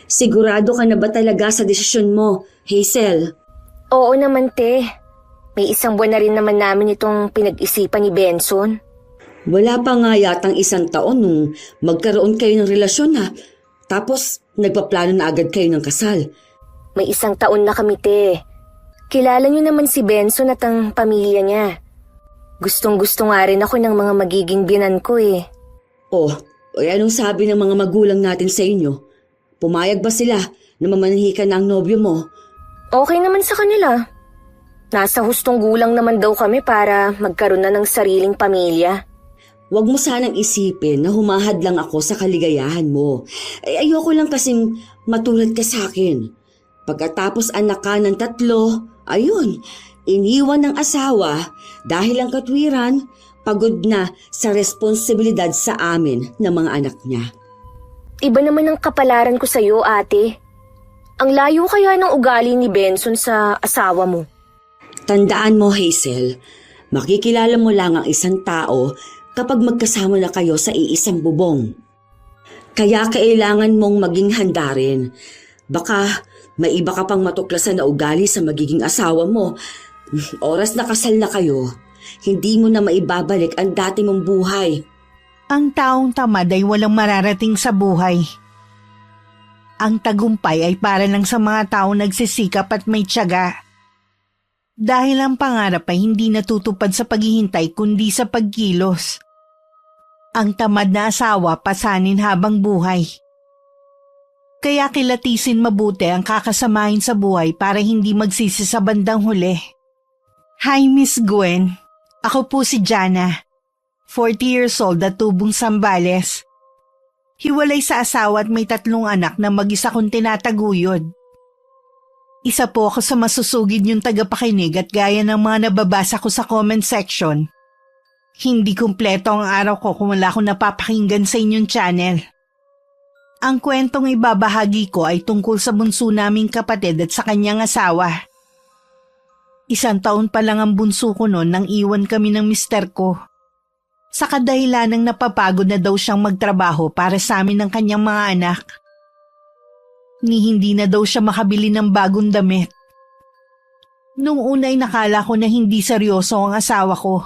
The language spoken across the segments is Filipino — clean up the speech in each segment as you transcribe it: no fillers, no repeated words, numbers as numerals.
Sigurado ka na ba talaga sa desisyon mo, Hazel? Oo naman, te. May 1 buwan na rin naman namin itong pinag-isipan ni Benson. Wala pa nga yatang 1 taon nung magkaroon kayo ng relasyon ha. Tapos nagpaplano na agad kayo ng kasal. May 1 taon na kami, te. Kilala niyo naman si Benson at ang pamilya niya. Gustong-gusto nga rin ako ng mga magiging biyenan ko eh. Oh, anong sabi ng mga magulang natin sa inyo? Pumayag ba sila na mamanhikan na ang nobyo mo? Okay naman sa kanila. Nasa hustong gulang naman daw kami para magkaroon na ng sariling pamilya. Huwag mo sanang isipin na humahad lang ako sa kaligayahan mo. Ayoko lang kasing matulad ka sa akin. Pagkatapos anak ka ng 3, ayun, iniwan ng asawa dahil ang katwiran, pagod na sa responsibilidad sa amin ng mga anak niya. Iba naman ang kapalaran ko sa iyo, ate. Ang layo kaya ng ugali ni Benson sa asawa mo. Tandaan mo, Hazel, makikilala mo lang ang isang tao kapag magkasama na kayo sa iisang bubong. Kaya kailangan mong maging handa rin. Baka may iba ka pang matuklasan na ugali sa magiging asawa mo. Oras na kasal na kayo, hindi mo na maibabalik ang dati mong buhay. Ang taong tamad ay walang mararating sa buhay. Ang tagumpay ay para lang sa mga taong nagsisikap at may tiyaga. Dahil ang pangarap ay hindi natutupad sa paghihintay kundi sa pagkilos. Ang tamad na asawa pasanin habang buhay. Kaya kilatisin mabuti ang kakasamahin sa buhay para hindi magsisi sa bandang huli. Hi Miss Gwen, ako po si Jana, 40 years old at tubong Sambales. Hiwalay sa asawa at may 3 anak na mag-isa kong tinataguyod. Isa po ako sa masusugid niyong tagapakinig at gaya ng mga nababasa ko sa comment section. Hindi kumpleto ang araw ko kung wala akong napapakinggan sa inyong channel. Ang kwentong ibabahagi ko ay tungkol sa bunso naming kapatid at sa kanyang asawa. 1 taon pa lang ang bunso ko noon nang iwan kami ng mister ko. Sa kadahilanang napapagod na daw siyang magtrabaho para sa amin ng kanyang mga anak. Hindi na daw siya makabili ng bagong damit. Nung una ay nakala ko na hindi seryoso ang asawa ko.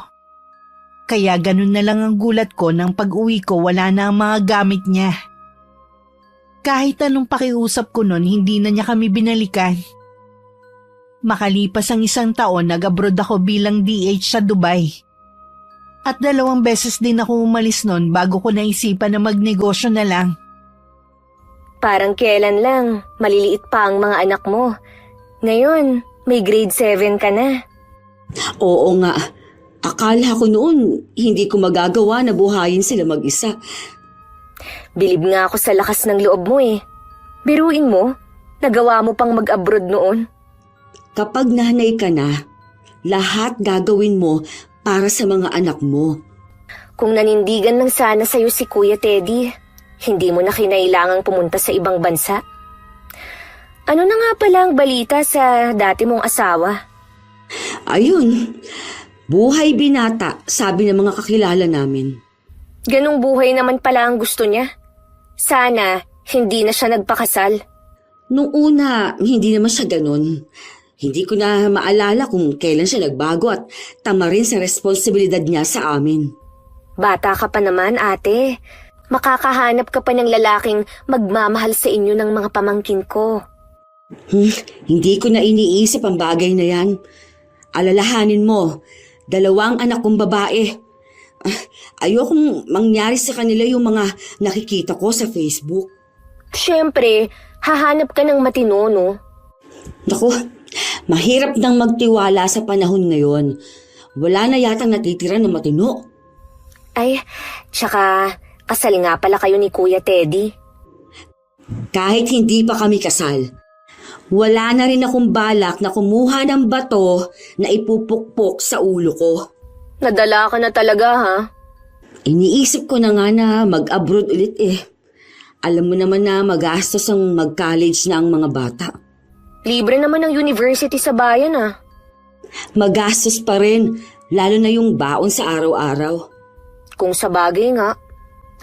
Kaya ganun na lang ang gulat ko nang pag-uwi ko wala na ang mga gamit niya. Kahit anong pakiusap ko noon hindi na niya kami binalikan. Makalipas ang 1 taon nag-abroad ako bilang DH sa Dubai. At 2 beses din ako umalis noon bago ko naisipan na magnegosyo na lang. Parang kailan lang, maliliit pa ang mga anak mo. Ngayon, may grade 7 ka na. Oo nga, akala ko noon hindi ko magagawa na buhayin sila mag-isa. Bilib nga ako sa lakas ng loob mo eh. Biruin mo, nagawa mo pang mag-abroad noon. Kapag nanay ka na, lahat gagawin mo para sa mga anak mo. Kung nanindigan lang sana sa'yo si Kuya Teddy, hindi mo na kinailangang pumunta sa ibang bansa. Ano na nga pala ang balita sa dati mong asawa? Ayun, buhay binata, sabi ng mga kakilala namin. Ganong buhay naman pala ang gusto niya. Sana hindi na siya nagpakasal. Nung una, hindi naman siya ganun. Hindi ko na maalala kung kailan siya nagbago at tama rin sa responsibilidad niya sa amin. Bata ka pa naman, ate. Makakahanap ka pa ng lalaking magmamahal sa inyo ng mga pamangkin ko. Hindi ko na iniisip ang bagay na yan. Alalahanin mo, 2 anak kong babae. Ayokong mangyari sa kanila yung mga nakikita ko sa Facebook. Siyempre, hahanap ka ng matino, no? Naku, mahirap nang magtiwala sa panahon ngayon. Wala na yatang natitira na matino. Ay, tsaka kasal nga pala kayo ni Kuya Teddy. Kahit hindi pa kami kasal, wala na rin akong balak na kumuha ng bato na ipupukpok sa ulo ko. Nadala ka na talaga, ha? Iniisip ko na nga na mag-abroad ulit eh. Alam mo naman na magastos ang mag-college na ang mga bata. Libre naman ang university sa bayan, ah. Magastos pa rin, lalo na yung baon sa araw-araw. Kung sa bagay nga,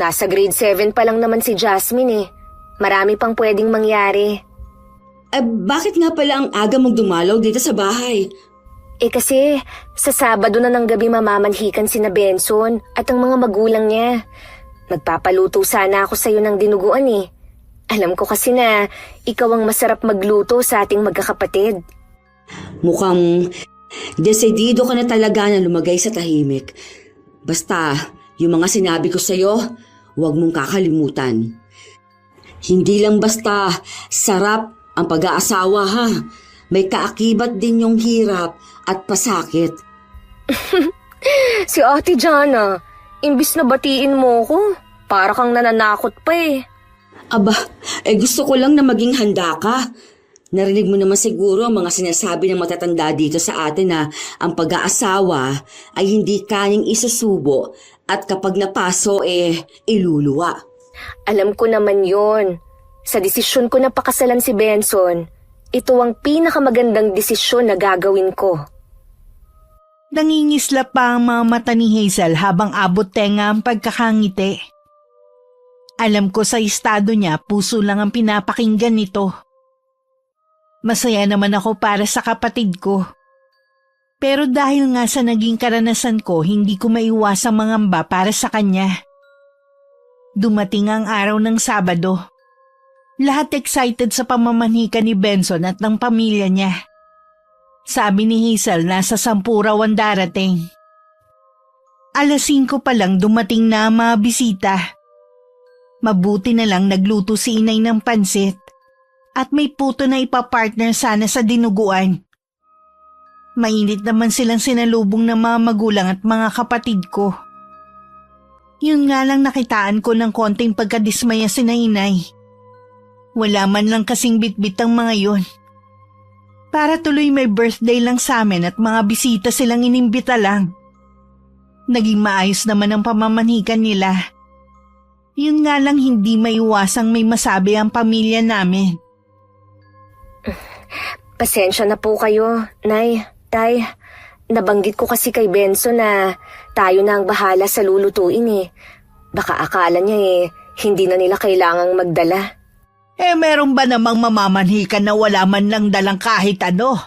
nasa grade 7 pa lang naman si Jasmine eh. Marami pang pwedeng mangyari. Bakit nga pala ang aga mong dumalaw dito sa bahay? Kasi sa Sabado na ng gabi mamamanhikan sina Benson at ang mga magulang niya. Magpapaluto sana ako sa'yo ng dinuguan eh. Alam ko kasi na ikaw ang masarap magluto sa ating magkakapatid. Mukhang desidido ka na talaga na lumagay sa tahimik. Basta, yung mga sinabi ko sa'yo, huwag mong kakalimutan. Hindi lang basta sarap ang pag-aasawa ha. May kaakibat din yung hirap at pasakit. Si Ate Jana, imbis na batiin mo ko, para kang nananakot pa eh. Gusto ko lang na maging handa ka. Narinig mo naman siguro ang mga sinasabi ng matatanda dito sa atin na ang pag-aasawa ay hindi kaning isusubo at kapag napaso iluluwa. Alam ko naman yon. Sa desisyon ko na pakasalan si Benson, ito ang pinakamagandang desisyon na gagawin ko. Nangingisla pa ang mga mata ni Hazel habang abot tenga ang pagkakangiti. Alam ko sa estado niya, puso lang ang pinapakinggan nito. Masaya naman ako para sa kapatid ko. Pero dahil nga sa naging karanasan ko, hindi ko maiwasang mangamba para sa kanya. Dumating ang araw ng Sabado. Lahat excited sa pamamanhikan ni Benson at ng pamilya niya. Sabi ni Hazel, nasa 10 raw ang darating. 5:00 pa lang dumating na ang mga bisita. Mabuti na lang nagluto si inay ng pansit at may puto na ipapartner sana sa dinuguan. Mainit naman silang sinalubong ng mga magulang at mga kapatid ko. Yun nga lang nakitaan ko ng konting pagkadismaya si inay. Wala man lang kasing bitbit ang mga yun. Para tuloy may birthday lang sa amin at mga bisita silang inimbita lang. Naging maayos naman ang pamamanhikan nila. Yun nga lang hindi maiwasang may masabi ang pamilya namin. Pasensya na po kayo, Nay, Tay. Nabanggit ko kasi kay Benson na tayo na ang bahala sa lulutuin eh. Baka akala niya hindi na nila kailangang magdala. Meron ba namang mamamanhikan na wala man lang dalang kahit ano?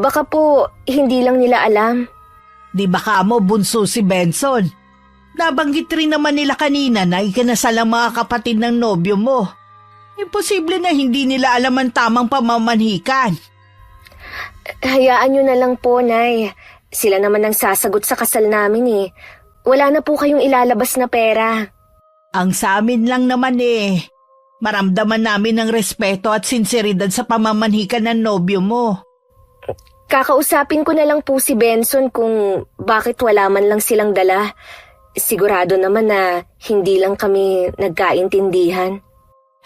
Baka po, hindi lang nila alam. Di baka mo bunso si Benson? Nabanggit rin naman nila kanina na ikinasal ang mga kapatid ng nobyo mo. Imposible na hindi nila alam ang tamang pamamanhikan. Hayaan nyo na lang po, Nay. Sila naman ang sasagot sa kasal namin eh. Wala na po kayong ilalabas na pera. Ang sa amin lang naman maramdaman namin ang respeto at sinseridad sa pamamanhikan ng nobyo mo. Kakausapin ko na lang po si Benson kung bakit wala man lang silang dala. Sigurado naman na hindi lang kami nagkaintindihan.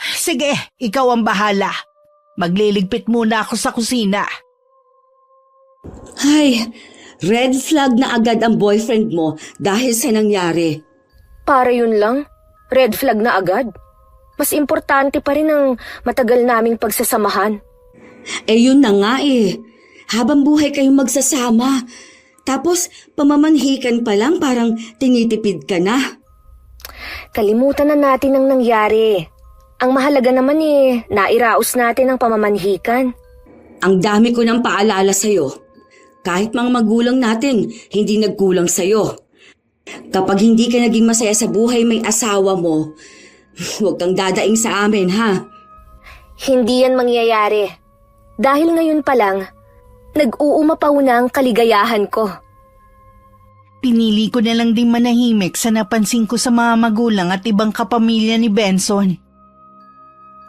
Sige, ikaw ang bahala. Magliligpit muna ako sa kusina. Ay, red flag na agad ang boyfriend mo dahil sa nangyari. Para yun lang? Red flag na agad? Mas importante pa rin ang matagal naming pagsasamahan. Yun na nga Habang buhay kayong magsasama. Tapos pamamanhikan pa lang parang tinitipid ka na. Kalimutan na natin ang nangyari. Ang mahalaga naman nairaos natin ang pamamanhikan. Ang dami ko nang paalala sa'yo. Kahit mga magulang natin, hindi nagkulang sa'yo. Kapag hindi ka naging masaya sa buhay may asawa mo, huwag kang dadaing sa amin, ha? Hindi yan mangyayari. Dahil ngayon pa lang, nag-uumapaw na ang kaligayahan ko. Pinili ko na lang din manahimik sa napansin ko sa mga magulang at ibang kapamilya ni Benson.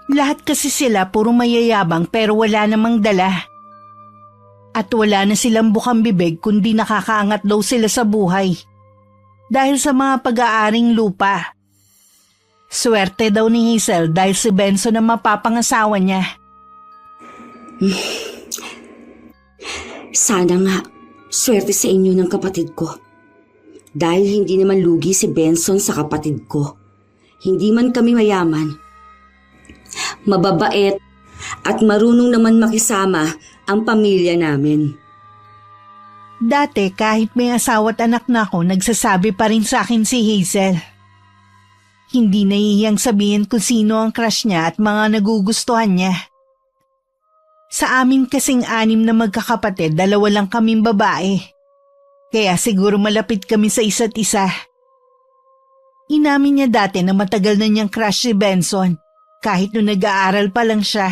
Lahat kasi sila puro mayayabang pero wala namang dala. At wala na silang bukang bibig kundi nakakaangat daw sila sa buhay. Dahil sa mga pag-aaring lupa. Swerte daw ni Hazel dahil si Benson ang mapapangasawa niya. Sana nga, swerte sa inyo ng kapatid ko. Dahil hindi naman lugi si Benson sa kapatid ko. Hindi man kami mayaman. Mababait at marunong naman makisama ang pamilya namin. Dati kahit may asawa at anak na ako, nagsasabi pa rin sa akin si Hazel. Hindi nahihiyang sabihin kung sino ang crush niya at mga nagugustuhan niya. Sa amin kasing 6 na magkakapatid, 2 lang kaming babae. Kaya siguro malapit kami sa isa't isa. Inamin niya dati na matagal na niyang crush si Benson, kahit nung nag-aaral pa lang siya.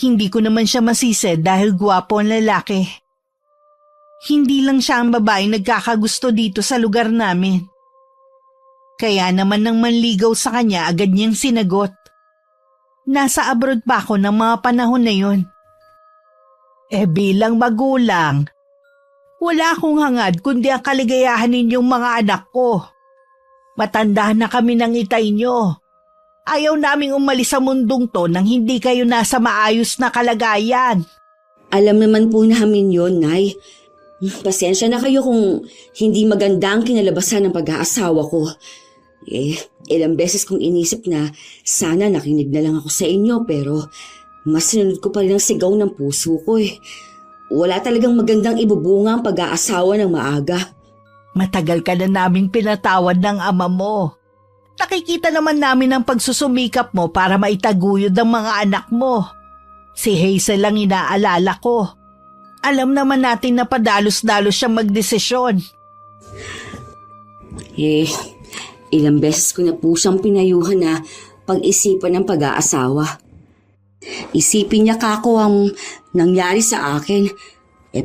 Hindi ko naman siya masisi dahil gwapo ang lalaki. Hindi lang siya ang babaeng nagkakagusto dito sa lugar namin. Kaya naman nang manligaw sa kanya, agad niyang sinagot. Nasa abroad pa ako ng mga panahon na yun. Bilang magulang, wala akong hangad kundi ang kaligayahan ninyong mga anak ko. Matanda na kami ng itay nyo. Ayaw naming umalis sa mundong to nang hindi kayo nasa maayos na kalagayan. Alam naman po namin yon, Nay. Pasensya na kayo kung hindi maganda ang kinalabasan ng pag-aasawa ko. Ilang beses kong inisip na sana nakinig na lang ako sa inyo pero mas sinunod ko pa rin ang sigaw ng puso ko Wala talagang magandang ibubunga ang pag-aasawa ng maaga. Matagal ka na naming pinatawad ng ama mo. Nakikita naman namin ang pagsusumikap mo para maitaguyod ang mga anak mo. Si Hazel lang inaalala ko. Alam naman natin na padalos-dalos siyang magdesisyon. Ilang beses ko na po siyang pinayuhan na pag-isipan ng pag-aasawa. Isipin niya kako ang nangyari sa akin.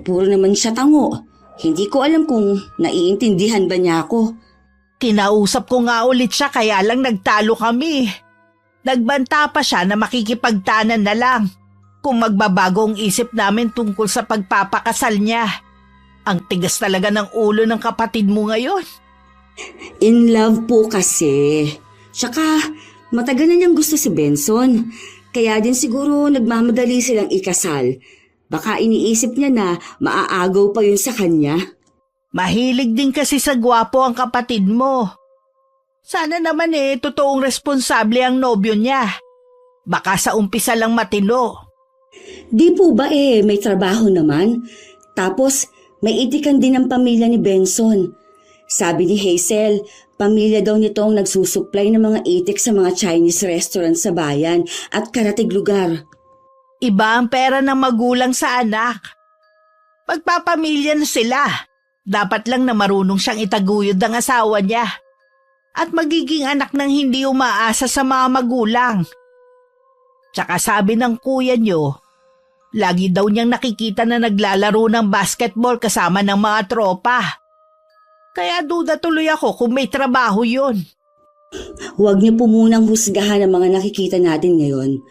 Puro naman siya tango. Hindi ko alam kung naiintindihan ba niya ako. Kinausap ko nga ulit siya kaya lang nagtalo kami. Nagbanta pa siya na makikipagtanan na lang kung magbabago ang isip namin tungkol sa pagpapakasal niya. Ang tigas talaga ng ulo ng kapatid mo ngayon. In love po kasi. Tsaka matagal na niyang gusto si Benson. Kaya din siguro nagmamadali silang ikasal. Baka iniisip niya na maaagaw pa yun sa kanya. Mahilig din kasi sa gwapo ang kapatid mo. Sana naman totoong responsable ang nobyo niya. Baka sa umpisa lang matino. Di po ba may trabaho naman? Tapos may itikan din ang pamilya ni Benson. Sabi ni Hazel, pamilya daw nito ang nagsusupply ng mga itik sa mga Chinese restaurant sa bayan at karatig lugar. Iba ang pera ng magulang sa anak. Magpapamilya na sila. Dapat lang na marunong siyang itaguyod ang asawa niya. At magiging anak ng hindi umaasa sa mga magulang. Tsaka sabi ng kuya niyo, lagi daw niyang nakikita na naglalaro ng basketball kasama ng mga tropa. Kaya duda tuloy ako kung may trabaho yun. Huwag niyo po munang husgahan ang mga nakikita natin ngayon.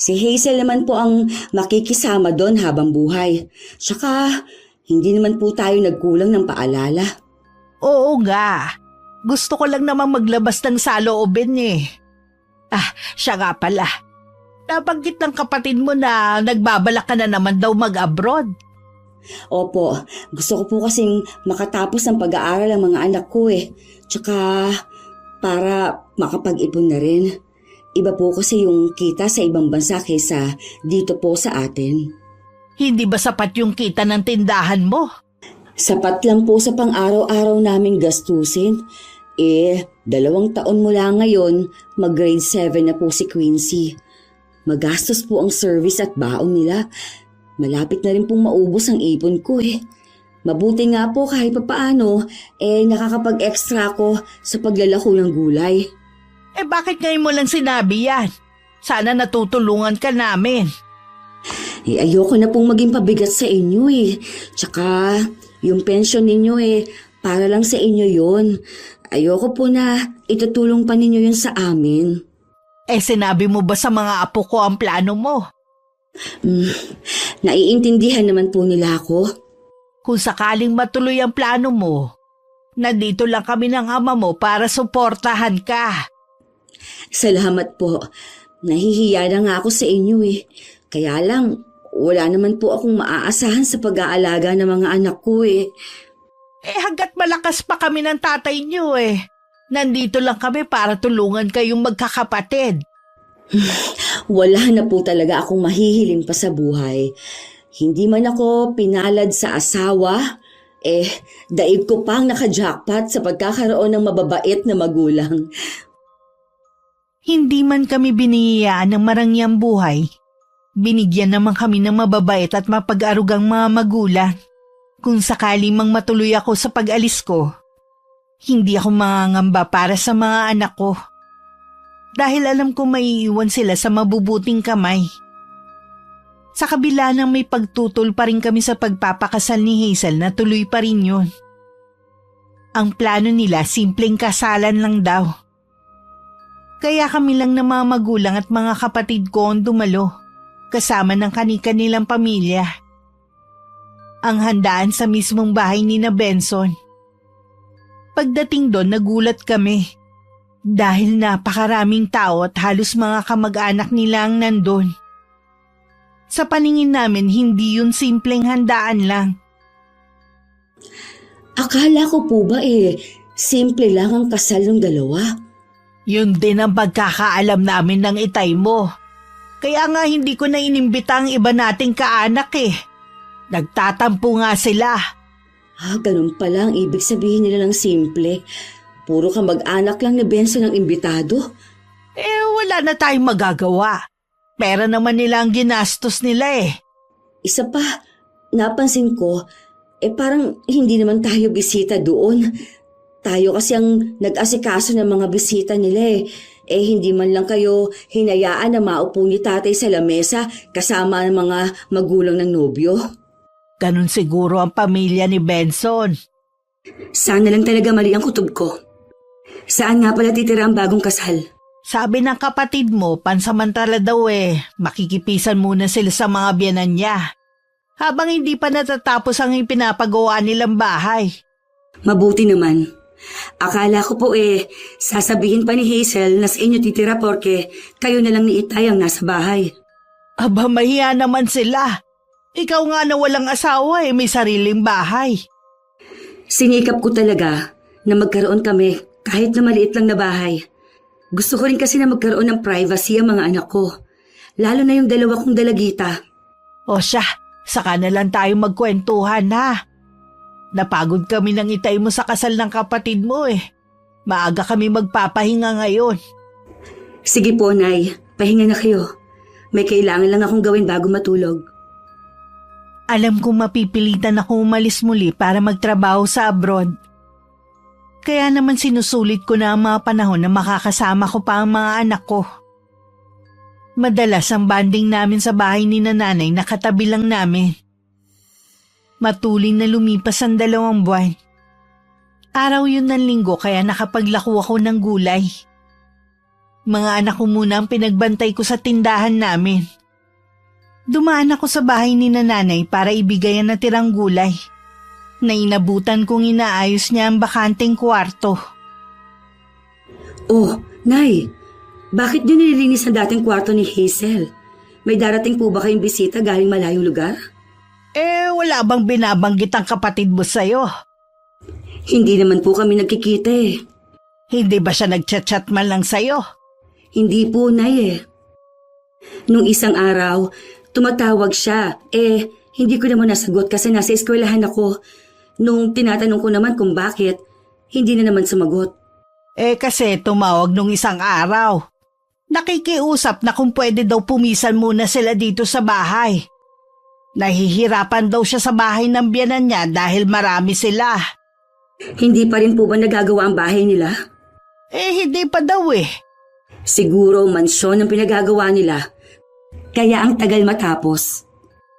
Si Hazel naman po ang makikisama doon habang buhay. Tsaka, hindi naman po tayo nagkulang ng paalala. Oo nga. Gusto ko lang namang maglabas ng saloobin siya nga pala. Nabanggit ng kapatid mo na nagbabalak ka na naman daw mag-abroad. Opo, gusto ko po kasing makatapos ng pag-aaral ang mga anak ko Tsaka, para makapag-ipon na rin. Iba po kasi yung kita sa ibang bansa kaysa dito po sa atin. Hindi ba sapat yung kita ng tindahan mo? Sapat lang po sa pang-araw-araw naming gastusin. 2 taon mula ngayon, mag-grade 7 na po si Quincy. Magastos po ang service at baon nila. Malapit na rin pong maubos ang ipon ko Mabuti nga po kahit papaano, nakakapag-extra ko sa paglalako ng gulay. Bakit ngayon mo lang sinabi yan? Sana natutulungan ka namin. Ayoko na pong maging pabigat sa inyo Tsaka, yung pension ninyo para lang sa inyo yon. Ayoko po na itutulong pa ninyo yun sa amin. Sinabi mo ba sa mga apo ko ang plano mo? Naiintindihan naman po nila ako. Kung sakaling matuloy ang plano mo, nandito lang kami ng ama mo para suportahan ka. Salamat po. Nahihiya na nga ako sa inyo Kaya lang, wala naman po akong maaasahan sa pag-aalaga ng mga anak ko Hanggat malakas pa kami ng tatay niyo Nandito lang kami para tulungan kayong magkakapatid. Wala na po talaga akong mahihiling pa sa buhay. Hindi man ako pinalad sa asawa, Daig ko pang naka-jackpot sa pagkakaroon ng mababait na magulang. Hindi man kami biniyayaan ng marangyang buhay, binigyan naman kami ng mababait at mapag-arugang mga magulang. Kung sakali mang matuloy ako sa pag-alis ko, hindi ako mangangamba para sa mga anak ko. Dahil alam ko maiiwan sila sa mabubuting kamay. Sa kabila ng may pagtutol pa rin kami sa pagpapakasal ni Hazel na tuloy pa rin yun. Ang plano nila simpleng kasalan lang daw. Kaya kami lang na mga magulang at mga kapatid ko ang dumalo, kasama ng kani-kanilang pamilya. Ang handaan sa mismong bahay ni na Benson. Pagdating doon nagulat kami dahil napakaraming tao at halos mga kamag-anak nila ang nandun. Sa paningin namin, hindi yun simpleng handaan lang. Akala ko po ba simple lang ang kasal ng dalawa? Yun din ang pagkakaalam namin ng itay mo. Kaya nga hindi ko na inimbita ang iba nating kaanak Nagtatampo nga sila. Ganun pala ang ibig sabihin nila ng simple. Puro kamag-anak lang ni Benson ang imbitado. Wala na tayong magagawa. Pera naman nila ang ginastos nila Isa pa, napansin ko, parang hindi naman tayo bisita doon. Tayo kasi ang nag-asikaso ng mga bisita nila hindi man lang kayo hinayaan na maupo ni tatay sa lamesa kasama ang mga magulang ng nobyo. Ganun siguro ang pamilya ni Benson. Sana lang talaga mali ang kutob ko. Saan nga pala titira ang bagong kasal? Sabi ng kapatid mo, pansamantala daw makikipisan muna sila sa mga biyanan niya. Habang hindi pa natatapos ang ipinapagawa nilang bahay. Mabuti naman. Akala ko po sasabihin pa ni Hazel na sa inyo titira porke kayo na lang ni Itay ang nasa bahay. Aba, mahiya naman sila. Ikaw nga na walang asawa may sariling bahay. Sinikap ko talaga na magkaroon kami kahit na maliit lang na bahay. Gusto ko rin kasi na magkaroon ng privacy ang mga anak ko. Lalo na yung dalawa kong dalagita. O siya, saka na lang tayo magkwentuhan Napagod kami ng itay mo sa kasal ng kapatid mo Maaga kami magpapahinga ngayon. Sige po, Nay. Pahinga na kayo. May kailangan lang akong gawin bago matulog. Alam kong mapipilitan ako umalis muli para magtrabaho sa abroad. Kaya naman sinusulit ko na ang mga panahon na makakasama ko pa ang mga anak ko. Madalas ang banding namin sa bahay ni nanay nakatabi lang namin. Matuloy na lumipas ang 2 buwan. Araw yun ng linggo kaya nakapaglako ako ng gulay. Mga anak ko muna ang pinagbantay ko sa tindahan namin. Dumaan ako sa bahay ni nanay para ibigay ang natirang gulay. Nainabutan kong inaayos niya ang bakanteng kwarto. Oh, Nay, bakit niyo nililinis ang dating kwarto ni Hazel? May darating po ba kayong bisita galing malayong lugar? Wala bang binabanggit ang kapatid mo sa'yo? Hindi naman po kami nagkikita Hindi ba siya nagchat-chat man lang sa'yo? Hindi po, Nay Nung isang araw, tumatawag siya. Hindi ko naman nasagot kasi nasa eskwelahan ako. Nung tinatanong ko naman kung bakit, hindi na naman sumagot. Kasi tumawag nung isang araw. Nakikiusap na kung pwede daw pumisan muna sila dito sa bahay. Nahihirapan daw siya sa bahay ng biyanan niya dahil marami sila. Hindi pa rin po ba nagagawa ang bahay nila? Hindi pa daw Siguro mansyon ang pinagagawa nila. Kaya ang tagal matapos.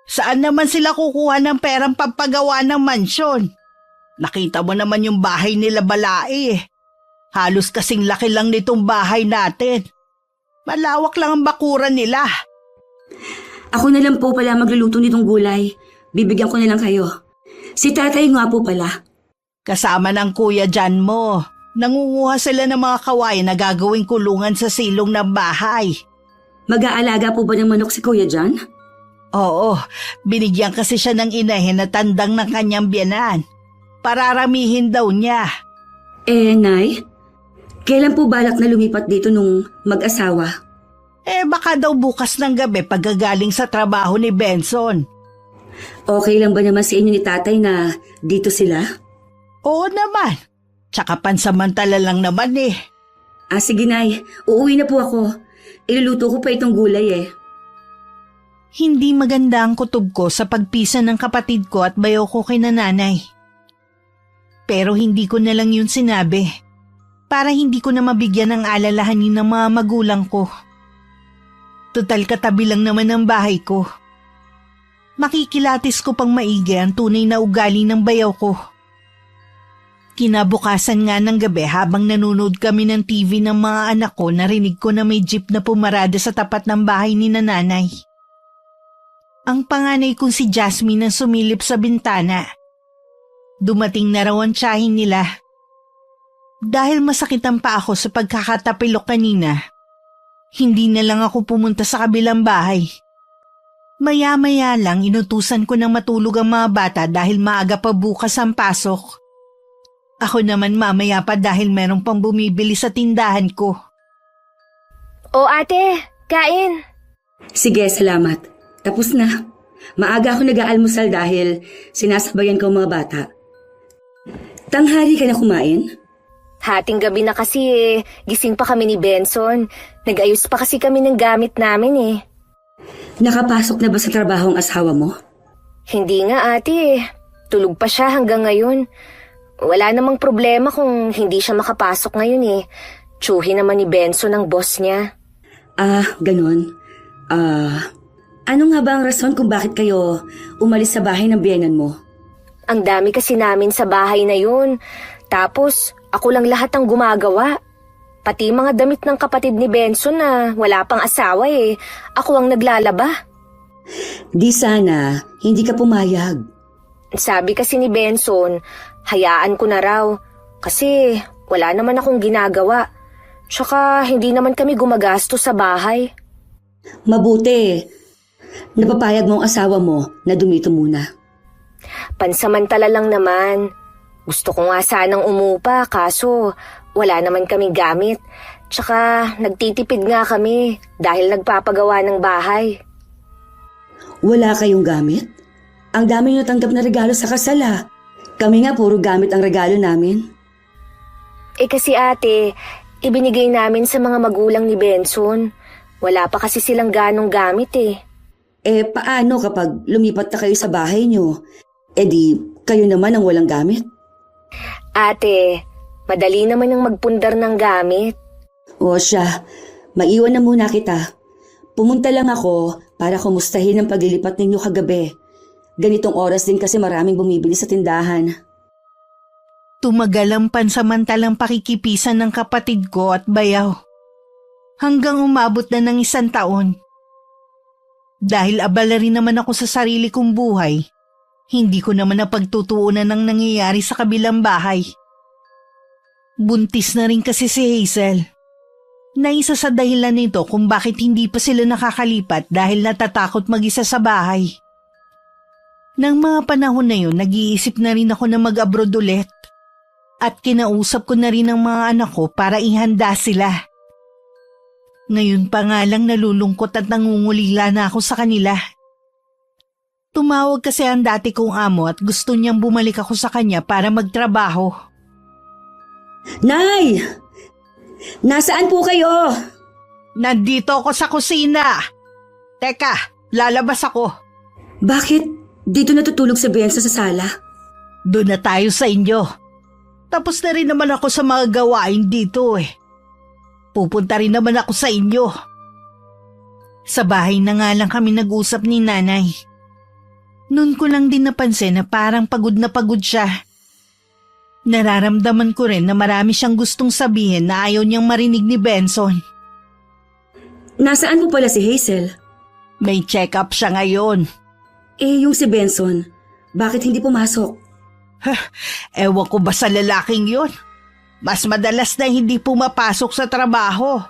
Saan naman sila kukuha ng perang pampagawa ng mansyon? Nakita mo naman yung bahay nila Balai Halos kasing laki lang nitong bahay natin. Malawak lang ang bakuran nila. Ako na lang po pala magluluto nitong gulay. Bibigyan ko na lang kayo. Si tatay nga po pala. Kasama ng kuya Jan mo. Nangunguha sila ng mga kawayan na gagawing kulungan sa silong ng bahay. Mag-aalaga po ba ng manok si Kuya Jan? Oo, binigyan kasi siya ng inahin na tandang ng kanyang biyanan. Pararamihin daw niya. Nay, kailan po balak na lumipat dito nung mag-asawa? Baka daw bukas ng gabi paggagaling sa trabaho ni Benson. Okay lang ba naman sa inyo ni tatay na dito sila? Oo naman. Tsaka pansamantala lang naman eh. Sige Nay, uuwi na po ako. Iluluto ko pa itong gulay eh. Hindi maganda ang kutob ko sa pagpisa ng kapatid ko at bayaw ko kay nanay. Pero hindi ko na lang yun sinabi para hindi ko na mabigyan ng alalahanin ng mga magulang ko. Total katabi lang naman ang bahay ko. Makikilatis ko pang maigi ang tunay na ugali ng bayaw ko. Kinabukasan nga ng gabi habang nanonood kami ng TV ng mga anak ko, narinig ko na may jeep na pumarada sa tapat ng bahay ni nanay. Ang panganay kong si Jasmine ang sumilip sa bintana. Dumating na raw ang tiyahin nila. Dahil masakit ang paa ko sa pagkakatapilok kanina, hindi na lang ako pumunta sa kabilang bahay. Maya-maya lang inutusan ko ng matulog ang mga bata dahil maaga pa bukas ang pasok. Ako naman mamaya pa dahil merong pang bumibili sa tindahan ko. O ate, kain. Sige, salamat. Tapos na. Maaga ako nag-aalmusal dahil sinasabayan ko ang mga bata. Tanghali ka na kumain? Hating gabi na kasi gising pa kami ni Benson. Nag-ayos pa kasi kami ng gamit namin eh. Nakapasok na ba sa trabaho ang asawa mo? Hindi nga ate, tulog pa siya hanggang ngayon. Wala namang problema kung hindi siya makapasok ngayon eh. Tsuhi naman ni Benson ang boss niya. Ganon. Ano nga ba ang rason kung bakit kayo umalis sa bahay ng biyenan mo? Ang dami kasi namin sa bahay na yun. Tapos, ako lang lahat ang gumagawa. Pati mga damit ng kapatid ni Benson na wala pang asawa eh. Ako ang naglalaba. Di sana, hindi ka pumayag. Sabi kasi ni Benson, hayaan ko na raw. Kasi wala naman akong ginagawa. Tsaka hindi naman kami gumagastos sa bahay. Mabuti. Napapayag mo ang asawa mo na dumito muna. Pansamantala lang naman. Gusto ko nga sanang umupa kaso wala naman kaming gamit. Tsaka nagtitipid nga kami dahil nagpapagawa ng bahay. Wala kayong gamit? Ang dami nyo tanggap na regalo sa kasala. Kami nga puro gamit ang regalo namin. Kasi ate, ibinigay namin sa mga magulang ni Benson. Wala pa kasi silang ganong gamit eh. Paano kapag lumipat na kayo sa bahay nyo? Di, kayo naman ang walang gamit? Ate, madali naman ang magpundar ng gamit. O siya, maiwan na muna kita. Pumunta lang ako para kumustahin ang paglilipat ninyo kagabi. Ganitong oras din kasi maraming bumibili sa tindahan. Tumagal ang pansamantalang pakikipisan ng kapatid ko at bayaw. Hanggang umabot na ng 1 taon. Dahil abala rin naman ako sa sarili kong buhay, hindi ko naman napagtutuunan ng nangyayari sa kabilang bahay. Buntis na rin kasi si Hazel. Na isa sa dahilan nito kung bakit hindi pa sila nakakalipat dahil natatakot mag-isa sa bahay. Nang mga panahon na yun, nag-iisip na rin ako na mag-abroad ulit. At kinausap ko na rin ang mga anak ko para ihanda sila. Ngayon pa nga lang nalulungkot at nangungulila na ako sa kanila. Tumawag kasi ang dati kong amo at gusto niyang bumalik ako sa kanya para magtrabaho. Nay! Nasaan po kayo? Nandito ako sa kusina. Teka, lalabas ako. Bakit dito natutulog si Benson sa sala? Doon na tayo sa inyo. Tapos na rin naman ako sa mga gawain dito eh. Pupunta rin naman ako sa inyo. Sa bahay na nga lang kami nag-usap ni nanay. Noon ko lang din napansin na parang pagod na pagod siya. Nararamdaman ko rin na marami siyang gustong sabihin na ayaw niyang marinig ni Benson. Nasaan po pala si Hazel? May check-up siya ngayon. Yung si Benson, bakit hindi pumasok? Ewan ko ba sa lalaking yun? Mas madalas na hindi pumapasok sa trabaho.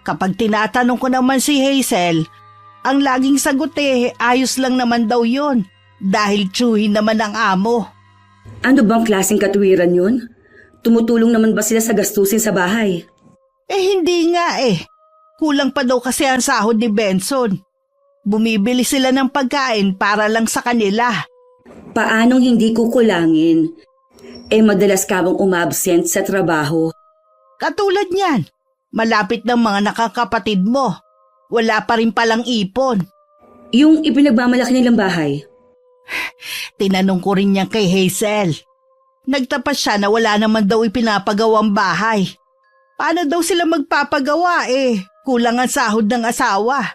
Kapag tinatanong ko naman si Hazel, ang laging sagot ayos lang naman daw yun. Dahil tsuhin naman ang amo. Ano bang klaseng katuwiran yun? Tumutulong naman ba sila sa gastusin sa bahay? Hindi nga Kulang pa daw kasi ang sahod ni Benson. Bumibili sila ng pagkain para lang sa kanila. Paanong hindi kukulangin? Madalas ka bang umabsent sa trabaho? Katulad niyan, malapit ng mga nakakapatid mo. Wala pa rin palang ipon. Yung ipinagmamalaki nilang bahay? Tinanong ko rin niya kay Hazel. Nagtapat siya na wala naman daw ipinapagawang bahay. Paano daw sila magpapagawa Kulang ang sahod ng asawa.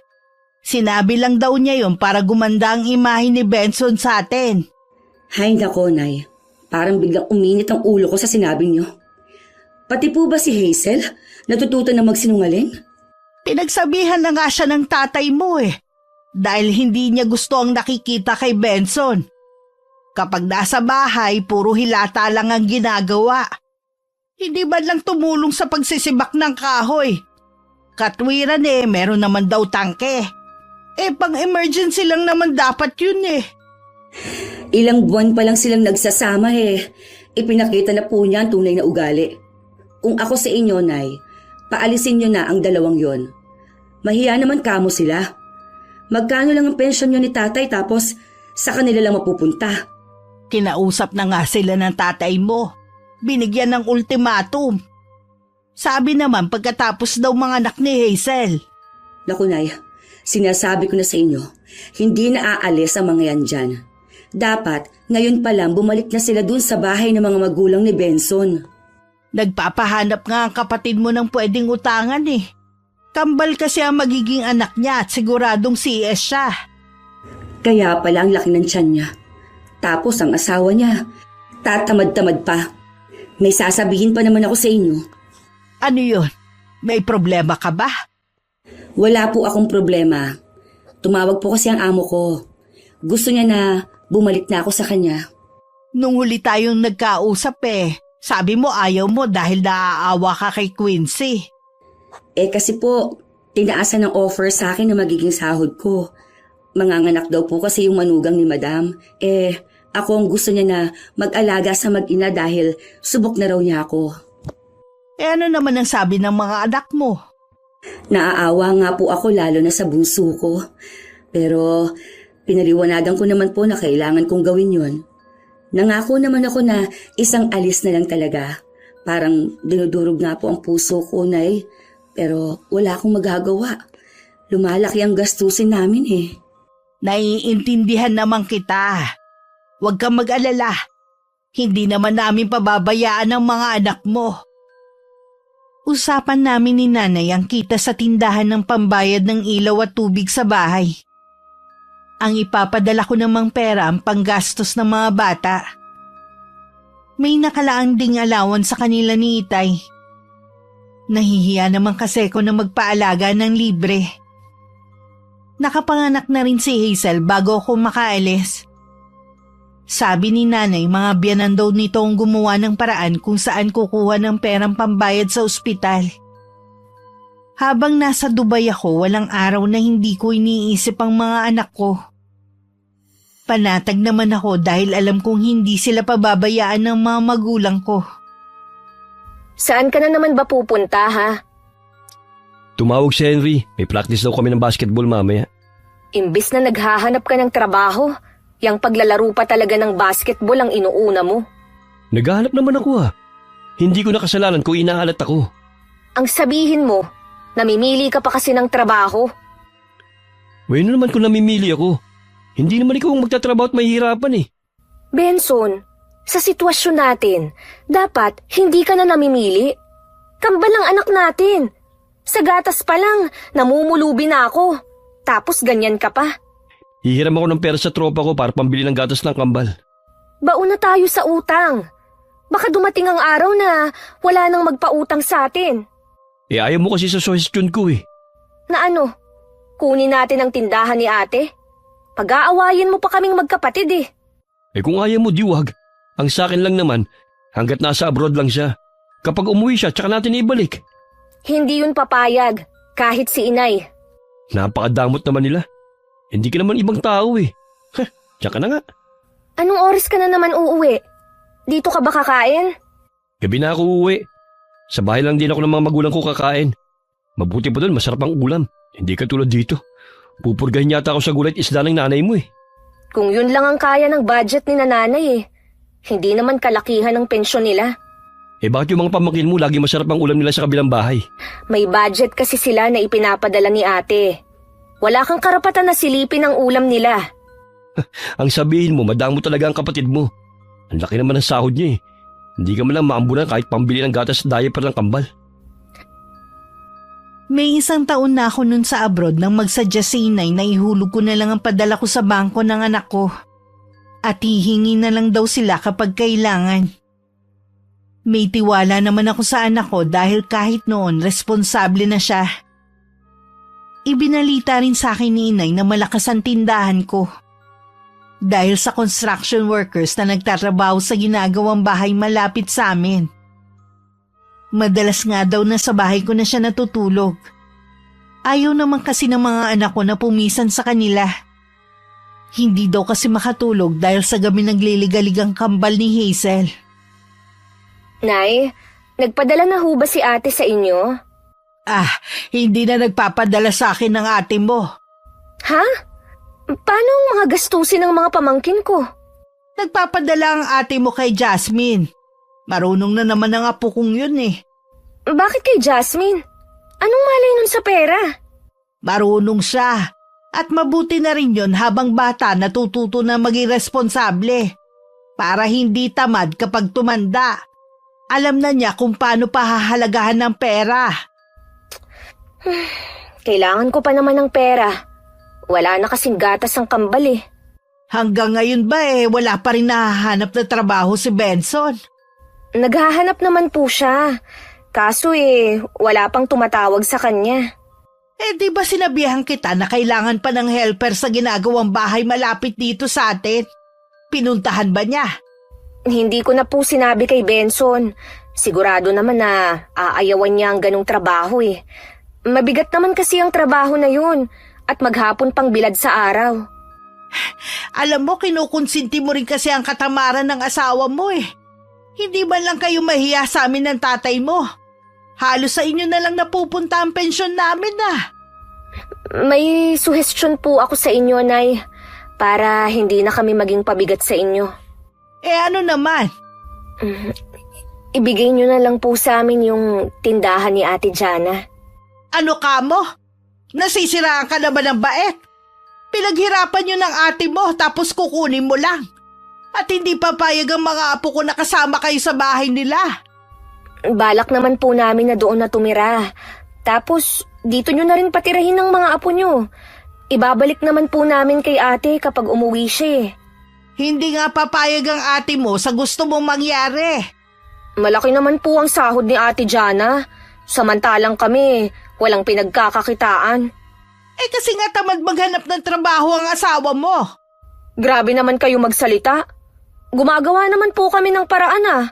Sinabi lang daw niya yon para gumanda ang imahe ni Benson sa atin. Hay nako, Nay. Parang biglang uminit ang ulo ko sa sinabi niyo. Pati po ba si Hazel natututo na magsinungaling? Pinagsabihan na nga siya ng tatay mo dahil hindi niya gusto ang nakikita kay Benson. Kapag nasa bahay, puro hilata lang ang ginagawa. Hindi man lang tumulong sa pagsisibak ng kahoy. Katwiran meron naman daw tangke. Pang-emergency lang naman dapat yun Ilang buwan pa lang silang nagsasama Ipinakita na po niya ang tunay na ugali. Kung ako sa inyo, Nay, paalisin niyo na ang dalawang yon. Mahiya naman kamo sila. Magkano lang ang pensyon niyo ni tatay tapos sa kanila lang mapupunta? Kinausap na nga sila ng tatay mo. Binigyan ng ultimatum. Sabi naman pagkatapos daw mga anak ni Hazel. Naku, Nay, sinasabi ko na sa inyo, hindi na aalis ang mga yan dyan. Dapat, ngayon pa lang bumalik na sila dun sa bahay ng mga magulang ni Benson. Nagpapahanap nga ang kapatid mo ng pwedeng utangan Kambal kasi ang magiging anak niya at siguradong CS siya. Kaya pala ang laki ng tiyan niya. Tapos ang asawa niya, tatamad-tamad pa. May sasabihin pa naman ako sa inyo. Ano yun? May problema ka ba? Wala po akong problema. Tumawag po kasi ang amo ko. Gusto niya na bumalik na ako sa kanya. Nung huli tayong nagkausap sabi mo ayaw mo dahil naaawa ka kay Quincy. Kasi po, tinaasan ng offer sa akin na magiging sahod ko. Manganganak daw po kasi yung manugang ni Madam. Ako ang gusto niya na mag-alaga sa mag-ina dahil subok na raw niya ako. Ano naman ang sabi ng mga anak mo? Naaawa nga po ako lalo na sa bunso ko. Pero pinaliwanagan ko naman po na kailangan kong gawin yon. Nangako naman ako na isang alis na lang talaga. Parang dinudurog nga po ang puso ko, Nay. Pero wala akong magagawa. Lumalaki ang gastusin namin Naiintindihan naman kita. Huwag kang mag-alala. Hindi naman namin pababayaan ang mga anak mo. Usapan namin ni Nanay ang kita sa tindahan ng pambayad ng ilaw at tubig sa bahay. Ang ipapadala ko namang pera ang panggastos ng mga bata. May nakalaang ding alawan sa kanila ni Itay. Nahihiya naman kasi ko na magpaalaga ng libre. Nakapanganak na rin si Hazel bago ako makaalis. Sabi ni Nanay mga biyanan daw nito ang gumawa ng paraan kung saan kukuha ng perang pambayad sa ospital. Habang nasa Dubai ako, walang araw na hindi ko iniisip ang mga anak ko. Panatag naman ako dahil alam kong hindi sila pababayaan ng mga magulang ko. Saan ka na naman ba pupunta, ha? Tumawag si Henry. May practice daw kami ng basketball mamaya. Imbis na naghahanap ka ng trabaho, yang paglalaro pa talaga ng basketball ang inuuna mo. Naghahanap naman ako Hindi ko nakasalanan kung inaalat ako. Ang sabihin mo, namimili ka pa kasi ng trabaho. Bueno naman kung namimili ako. Hindi naman ikaw ang magtatrabaho at mahihirapan Benson, sa sitwasyon natin, dapat hindi ka na namimili. Kambal ang anak natin. Sa gatas pa lang, namumulubi na ako. Tapos ganyan ka pa. Hihiram ako ng pera sa tropa ko para pambili ng gatas ng kambal. Bauna tayo sa utang. Baka dumating ang araw na wala nang magpautang sa atin. Ayaw mo kasi sa suggestion ko Na ano? Kunin natin ang tindahan ni ate? Pag-aawayin mo pa kaming magkapatid Kung ayaw mo, di wag. Ang sa akin lang naman, hanggat nasa abroad lang siya. Kapag umuwi siya, tsaka natin ibalik. Hindi yun papayag, kahit si inay. Napakadamot naman nila. Hindi ka naman ibang tao Tsaka na nga. Anong oras ka na naman uuwi? Dito ka ba kakain? Gabi na ako uuwi. Sa bahay lang din ako ng mga magulang ko kakain. Mabuti pa doon, masarap ang ulam. Hindi ka tulad dito. Pupurgahin yata ako sa gulay at isda ng nanay mo eh. Kung yun lang ang kaya ng budget ni nanay eh. Hindi naman kalakihan ng pensyon nila. Bakit yung mga pamangkin mo lagi masarap ang ulam nila sa kabilang bahay? May budget kasi sila na ipinapadala ni ate. Wala kang karapatan na silipin ang ulam nila. Ang sabihin mo, madamo talaga ang kapatid mo. Ang laki naman ng sahod niya eh. Hindi ka man lang maambunan kahit pambili ng gatas at diaper ng kambal. May 1 taon na ako nun sa abroad nang magsadya si inay na ihulog ko na lang ang padala ko sa bangko ng anak ko. At hihingi na lang daw sila kapag kailangan. May tiwala naman ako sa anak ko dahil kahit noon responsable na siya. Ibinalita rin sa akin ni inay na malakas ang tindahan ko. Dahil sa construction workers na nagtatrabaho sa ginagawang bahay malapit sa amin. Madalas nga daw na sa bahay ko na siya natutulog. Ayaw naman kasi ng mga anak ko na pumisan sa kanila. Hindi daw kasi makatulog dahil sa gabi nagliligalig kambal ni Hazel. Nay, nagpadala na ho ba si ate sa inyo? Hindi na nagpapadala sa akin ng ate mo. Ha? Paano ang mga gastusin ng mga pamangkin ko? Nagpapadala ang ate mo kay Jasmine. Marunong na naman ang apo kong yun eh. Bakit kay Jasmine? Anong malay nun sa pera? Marunong siya. At mabuti na rin yun habang bata natututo na maging responsable. Para hindi tamad kapag tumanda. Alam na niya kung paano pahahalagahan ng pera. Kailangan ko pa naman ng pera. Wala na kasing gatas ang kambal eh. Hanggang ngayon ba wala pa rin nahahanap na trabaho si Benson? Naghahanap naman po siya. Kaso wala pang tumatawag sa kanya. Di ba sinabihan kita na kailangan pa ng helper sa ginagawang bahay malapit dito sa atin? Pinuntahan ba niya? Hindi ko na po sinabi kay Benson. Sigurado naman na aayawan niya ang ganong trabaho eh. Mabigat naman kasi ang trabaho na yun at maghapon pang bilad sa araw. Alam mo, kinukonsinti mo rin kasi ang katamaran ng asawa mo eh. Hindi man lang kayo mahiya sa amin ng tatay mo. Halos sa inyo na lang napupunta ang pensyon namin May suhestyon po ako sa inyo, Nay, para hindi na kami maging pabigat sa inyo. Ano naman? Ibigay niyo na lang po sa amin yung tindahan ni Ate Jana. Ano ka mo? Nasisiraan ka naman ng bait. Pinaghirapan nyo ng ate mo tapos kukunin mo lang. At hindi papayag ang mga apo ko na kasama kayo sa bahay nila. Balak naman po namin na doon na tumira. Tapos dito nyo na rin patirahin ng mga apo nyo. Ibabalik naman po namin kay ate kapag umuwi siya. Hindi nga papayag ang ate mo sa gusto mong mangyari. Malaki naman po ang sahod ni Ate Jana. Samantalang kami, walang pinagkakakitaan. Kasi nga tamad maghanap ng trabaho ang asawa mo. Grabe naman kayo magsalita. Gumagawa naman po kami ng paraan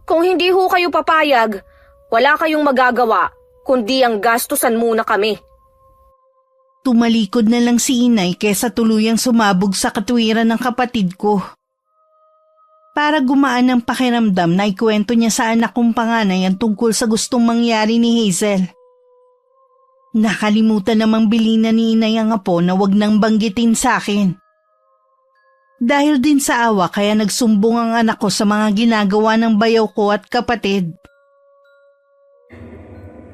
Kung hindi ho kayo papayag, wala kayong magagawa, kundi ang gastusan muna kami. Tumalikod na lang si inay kesa tuluyang sumabog sa katwiran ng kapatid ko. Para gumaan ang pakiramdam na ikwento niya sa anak kong panganay ang tungkol sa gustong mangyari ni Hazel. Nakalimutan namang bilina ni inay ang apo na wag nang banggitin sa akin. Dahil din sa awa kaya nagsumbong ang anak ko sa mga ginagawa ng bayaw ko at kapatid.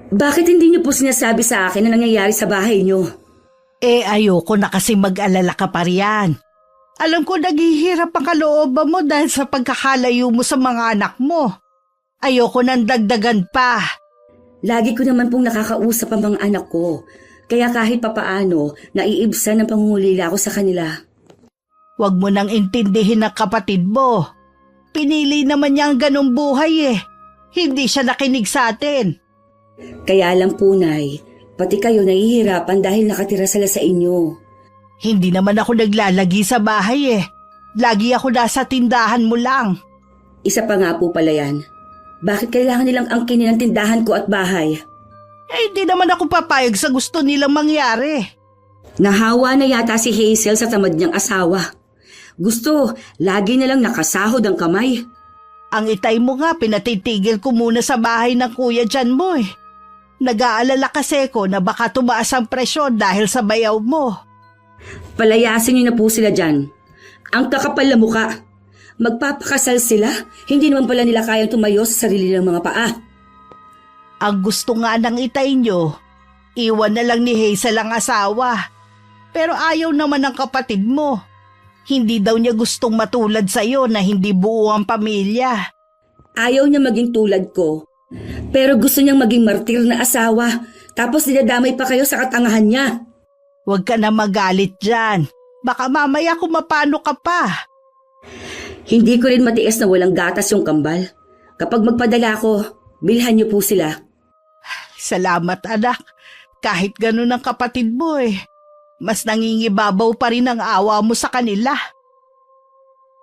Bakit hindi niyo po sinasabi sa akin na nangyayari sa bahay niyo? Ayoko na kasi mag-alala ka pa riyan. Alam ko naghihirap ang kalooban mo dahil sa pagkakalayo mo sa mga anak mo. Ayoko nang dagdagan pa. Lagi ko naman pong nakakausap ang mga anak ko. Kaya kahit papaano, naiibsan ang pangungulila ko sa kanila. Huwag mo nang intindihin ang kapatid mo. Pinili naman niya ang ganong buhay Hindi siya nakinig sa atin. Kaya lang po, Nay, pati kayo nahihirapan dahil nakatira sila sa inyo. Hindi naman ako naglalagi sa bahay Lagi ako nasa tindahan mo lang. Isa pa nga po pala yan. Bakit kailangan nilang angkinin ang tindahan ko at bahay? Hindi naman ako papayag sa gusto nilang mangyari. Nahawa na yata si Hazel sa tamad niyang asawa. Gusto, lagi na lang nakasahod ang kamay. Ang itay mo nga, pinatitigil ko muna sa bahay ng kuya dyan mo Nag-aalala kasi ko na baka tumaas ang presyon dahil sa bayaw mo. Palayasin niyo na po sila dyan. Ang kakapal na muka. Magpapakasal sila, hindi naman pala nila kayang tumayo sa sarili ng mga paa. Ang gusto nga ng itay nyo, iwan na lang ni Hazel ang asawa. Pero ayaw naman ng kapatid mo. Hindi daw niya gustong matulad sa'yo na hindi buo ang pamilya. Ayaw niya maging tulad ko. Pero gusto niyang maging martir na asawa. Tapos dinadamay pa kayo sa katangahan niya. Huwag ka na magalit dyan. Baka mamaya kumapano ka pa. Hindi ko rin matiis na walang gatas yung kambal. Kapag magpadala ko, bilhan niyo po sila. Salamat anak. Kahit ganun ang kapatid mo mas nangingibabaw pa rin ang awa mo sa kanila.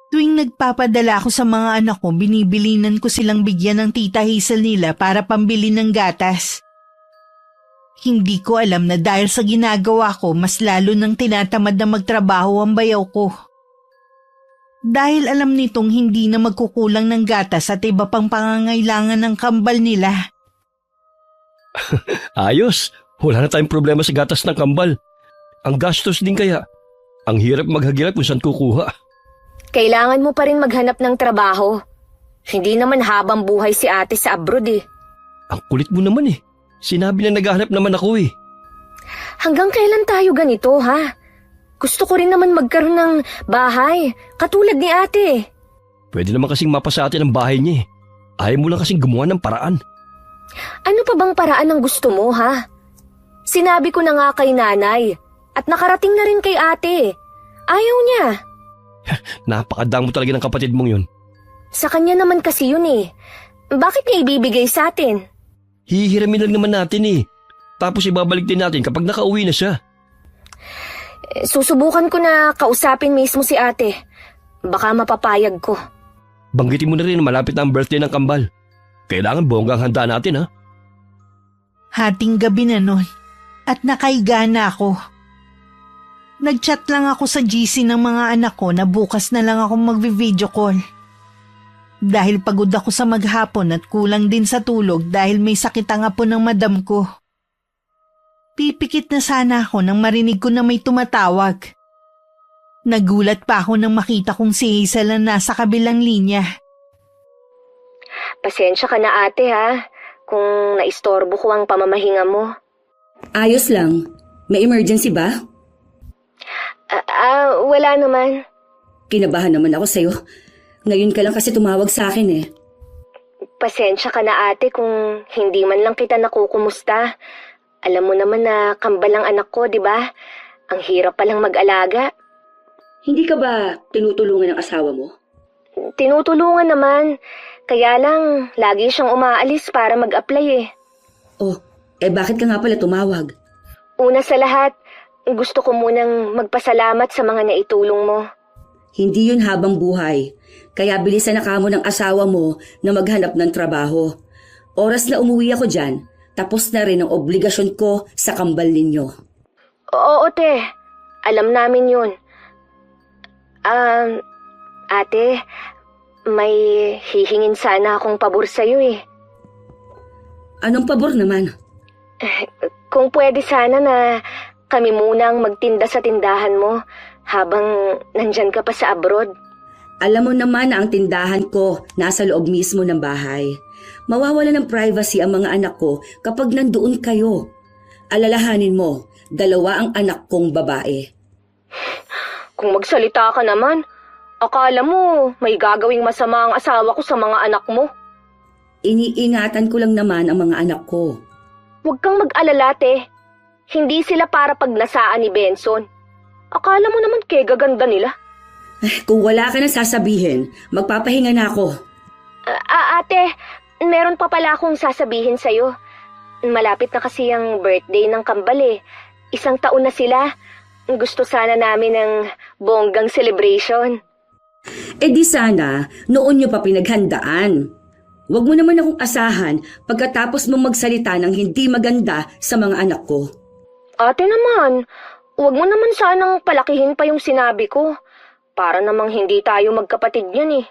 Tuwing nagpapadala ako sa mga anak ko, binibilinan ko silang bigyan ng tita Hazel nila para pambili ng gatas. Hindi ko alam na dahil sa ginagawa ko, mas lalo nang tinatamad na magtrabaho ang bayaw ko. Dahil alam nitong hindi na magkukulang ng gatas at iba pang pangangailangan ng kambal nila. Ayos, wala na tayong problema sa gatas ng kambal. Ang gastos din kaya. Ang hirap maghagilap kung saan kukuha. Kailangan mo pa rin maghanap ng trabaho. Hindi naman habang buhay si ate sa abroad Ang kulit mo naman Sinabi na naghahanap naman ako Hanggang kailan tayo ganito, ha? Gusto ko rin naman magkaroon ng bahay, katulad ni ate. Pwede naman kasing mapasa atin ang bahay niya Ayaw mo lang kasing gumawa ng paraan. Ano pa bang paraan ang gusto mo, ha? Sinabi ko na nga kay nanay at nakarating na rin kay ate. Ayaw niya. Napakadang mo talaga ng kapatid mong yun. Sa kanya naman kasi yun Bakit niya ibibigay sa atin? Hihiramin lang naman natin Tapos ibabalik din natin kapag nakauwi na siya. Susubukan ko na kausapin mismo si ate. Baka mapapayag ko. Banggitin mo na rin na malapit na ang birthday ng kambal. Kailangan bonggang handa natin, ha? Hating gabi na nun at nakaiga na ako. Nag-chat lang ako sa GC ng mga anak ko na bukas na lang ako magvi-video call. Dahil pagod ako sa maghapon at kulang din sa tulog dahil may sakit ang apo ng madam ko. Pipikit na sana ako nang marinig ko na may tumatawag. Nagulat pa ako nang makita kong si Hazel na nasa kabilang linya. Pasensya ka na ate, ha? Kung naistorbo ko ang pamamahinga mo. Ayos lang. May emergency ba? Wala naman. Kinabahan naman ako sa'yo. Ngayon ka lang kasi tumawag sa akin Pasensya ka na ate kung hindi man lang kita nakukumusta. Alam mo naman na kambal ang anak ko, di ba? Ang hirap palang mag-alaga. Hindi ka ba tinutulungan ng asawa mo? Tinutulungan naman. Kaya lang, lagi siyang umaalis para mag-apply Oh, bakit ka nga pala tumawag? Una sa lahat, gusto ko munang magpasalamat sa mga naitulong mo. Hindi yun habang buhay. Kaya bilisan na kamo ng asawa mo na maghanap ng trabaho. Oras na umuwi ako dyan, tapos na rin ang obligasyon ko sa kambal ninyo. Oo, te. Alam namin yun. Ate, may hihingin sana akong pabor sa'yo Anong pabor naman? Kung pwede sana na kami munang magtinda sa tindahan mo habang nandyan ka pa sa abroad. Alam mo naman na ang tindahan ko nasa loob mismo ng bahay. Mawawala ng privacy ang mga anak ko kapag nandoon kayo. Alalahanin mo, 2 ang anak kong babae. Kung magsalita ka naman, akala mo may gagawing masama ang asawa ko sa mga anak mo. Iniingatan ko lang naman ang mga anak ko. Huwag kang mag-alala, te. Hindi sila para pagnasaan ni Benson. Akala mo naman kay gaganda nila. Kung wala ka na sasabihin, magpapahinga na ako. Ate, meron pa pala akong sasabihin sa'yo. Malapit na kasi ang birthday ng kambal 1 taon na sila. Gusto sana namin ng bonggang celebration. Di sana, noon nyo pa pinaghandaan. Huwag mo naman akong asahan pagkatapos mong magsalita ng hindi maganda sa mga anak ko. Ate naman, huwag mo naman sanang palakihin pa yung sinabi ko. Para namang hindi tayo magkapatid yan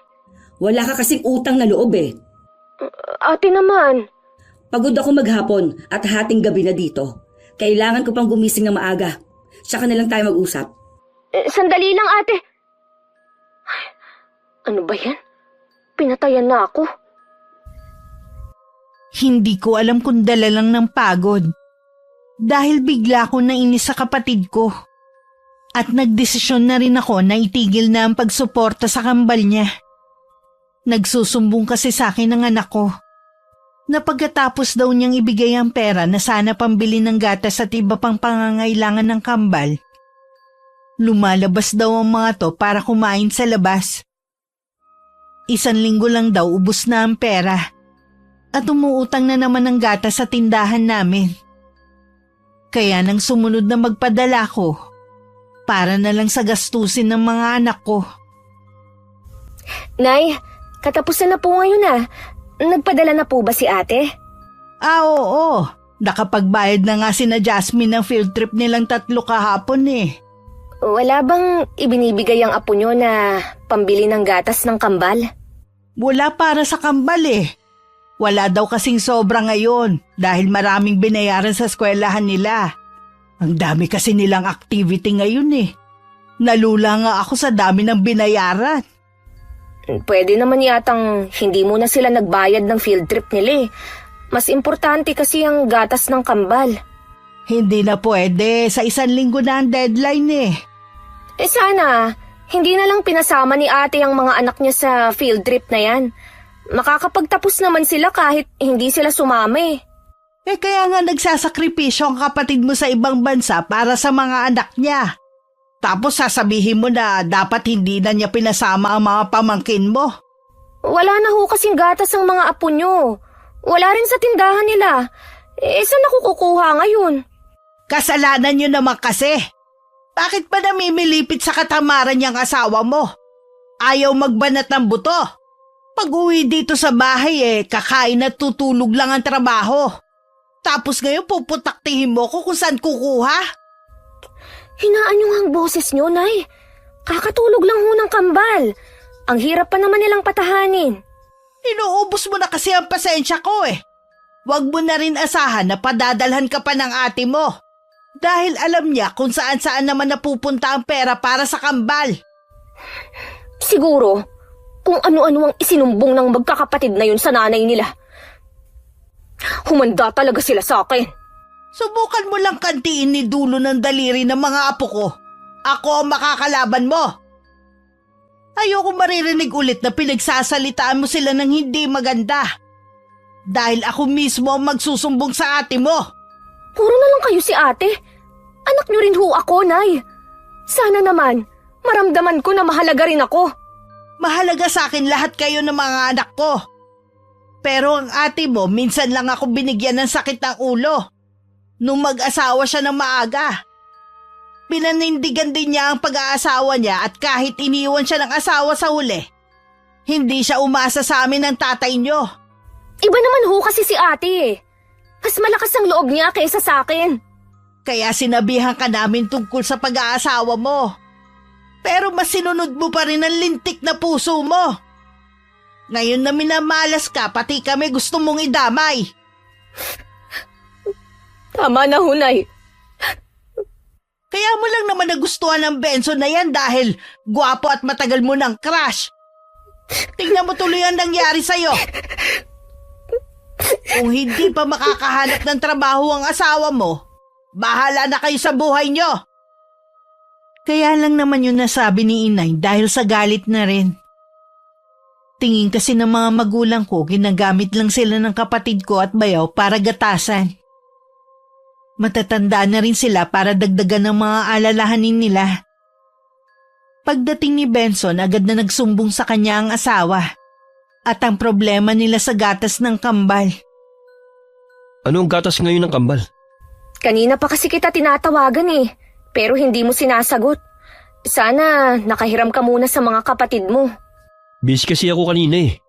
Wala ka kasing utang na loob Ate naman. Pagod ako maghapon at hating gabi na dito. Kailangan ko pang gumising ng maaga. Tsaka na lang tayo mag-usap. Sandali lang, ate. Ay, ano ba yan? Pinatayan na ako. Hindi ko alam kung dala lang ng pagod. Dahil bigla ko nainis sa kapatid ko. At nagdesisyon na rin ako na itigil na ang pagsuporta sa kambal niya. Nagsusumbong kasi sa akin ng anak ko na pagkatapos daw niyang ibigay ang pera na sana pambili ng gatas at iba pang pangangailangan ng kambal, lumalabas daw ang mga to para kumain sa labas. 1 linggo lang daw ubos na ang pera at umuutang na naman ng gatas sa tindahan namin. Kaya nang sumunod na magpadala ko, para na lang sa gastusin ng mga anak ko. Nay, katapusan na po ngayon ah. Nagpadala na po ba si ate? Oo. Nakapagbayad na nga sina Jasmine ng field trip nilang 3 kahapon eh. Wala bang ibinibigay ang apo nyo na pambili ng gatas ng kambal? Wala para sa kambal eh. Wala daw kasing sobra ngayon dahil maraming binayaran sa eskwelahan nila. Ang dami kasi nilang activity ngayon eh. Nalula nga ako sa dami ng binayaran. Pwede naman yatang hindi muna sila nagbayad ng field trip nila eh. Mas importante kasi ang gatas ng kambal. Hindi na pwede. Sa 1 linggo na ang deadline eh. Sana, hindi na lang pinasama ni ate ang mga anak niya sa field trip na yan. Makakapagtapos naman sila kahit hindi sila sumama eh. Kaya nga nagsasakripisyo ang kapatid mo sa ibang bansa para sa mga anak niya. Tapos sasabihin mo na dapat hindi na niya pinasama ang mga pamangkin mo. Wala na ho kasing gatas ang mga apo nyo. Wala rin sa tindahan nila. Saan ako kukuha ngayon? Kasalanan niyo naman kasi. Bakit ba namimilipit sa katamaran niyang asawa mo? Ayaw magbanat ng buto. Pag uwi dito sa bahay kakain at tutulog lang ang trabaho. Tapos ngayon puputaktihin mo ko kung saan kukuha? Hinaan niyo ang boses niyo, Nay. Kakatulog lang ho ng kambal. Ang hirap pa naman nilang patahanin. Inuubos mo na kasi ang pasensya ko eh. Huwag mo na rin asahan na padadalhan ka pa ng ate mo. Dahil alam niya kung saan-saan naman napupunta ang pera para sa kambal. Siguro, kung ano-ano ang isinumbong ng magkakapatid na yun sa nanay nila. Humanda talaga sila sa akin. Subukan mo lang kantiin ni dulo ng daliri ng mga apo ko. Ako ang makakalaban mo. Ayoko maririnig ulit na pinagsasalitaan mo sila ng hindi maganda. Dahil ako mismo ang magsusumbong sa ate mo. Puro na lang kayo si ate. Anak niyo rin ho ako, Nay. Sana naman, maramdaman ko na mahalaga rin ako. Mahalaga sa akin lahat kayo ng mga anak ko. Pero ang ate mo, minsan lang ako binigyan ng sakit ng ulo. Nung mag-asawa siya ng maaga. Pinanindigan din niya ang pag-aasawa niya at kahit iniwan siya ng asawa sa huli, hindi siya umasa sa amin ng tatay niyo. Iba naman ho kasi si ate. Mas malakas ang loob niya kaysa sa akin. Kaya sinabihan ka namin tungkol sa pag-aasawa mo. Pero mas sinunod mo pa rin ang lintik na puso mo. Ngayon na minamalas ka, pati kami gusto mong idamay. Tama na, Hunay. Kaya mo lang naman nagustuhan ng Benson na yan dahil gwapo at matagal mo ng crush. Tingnan mo tuloy ang nangyari sa'yo. Kung hindi pa makakahanap ng trabaho ang asawa mo, bahala na kayo sa buhay nyo. Kaya lang naman yun nasabi ni Inay dahil sa galit na rin. Tingin kasi ng mga magulang ko, ginagamit lang sila ng kapatid ko at bayaw para gatasan. Matatanda na rin sila para dagdagan ng mga alalahanin nila. Pagdating ni Benson, agad na nagsumbong sa kanya ang asawa at ang problema nila sa gatas ng kambal. Anong gatas ngayon ng kambal? Kanina pa kasi kita tinatawagan eh, pero hindi mo sinasagot. Sana nakahiram ka muna sa mga kapatid mo. Busy kasi ako kanina eh.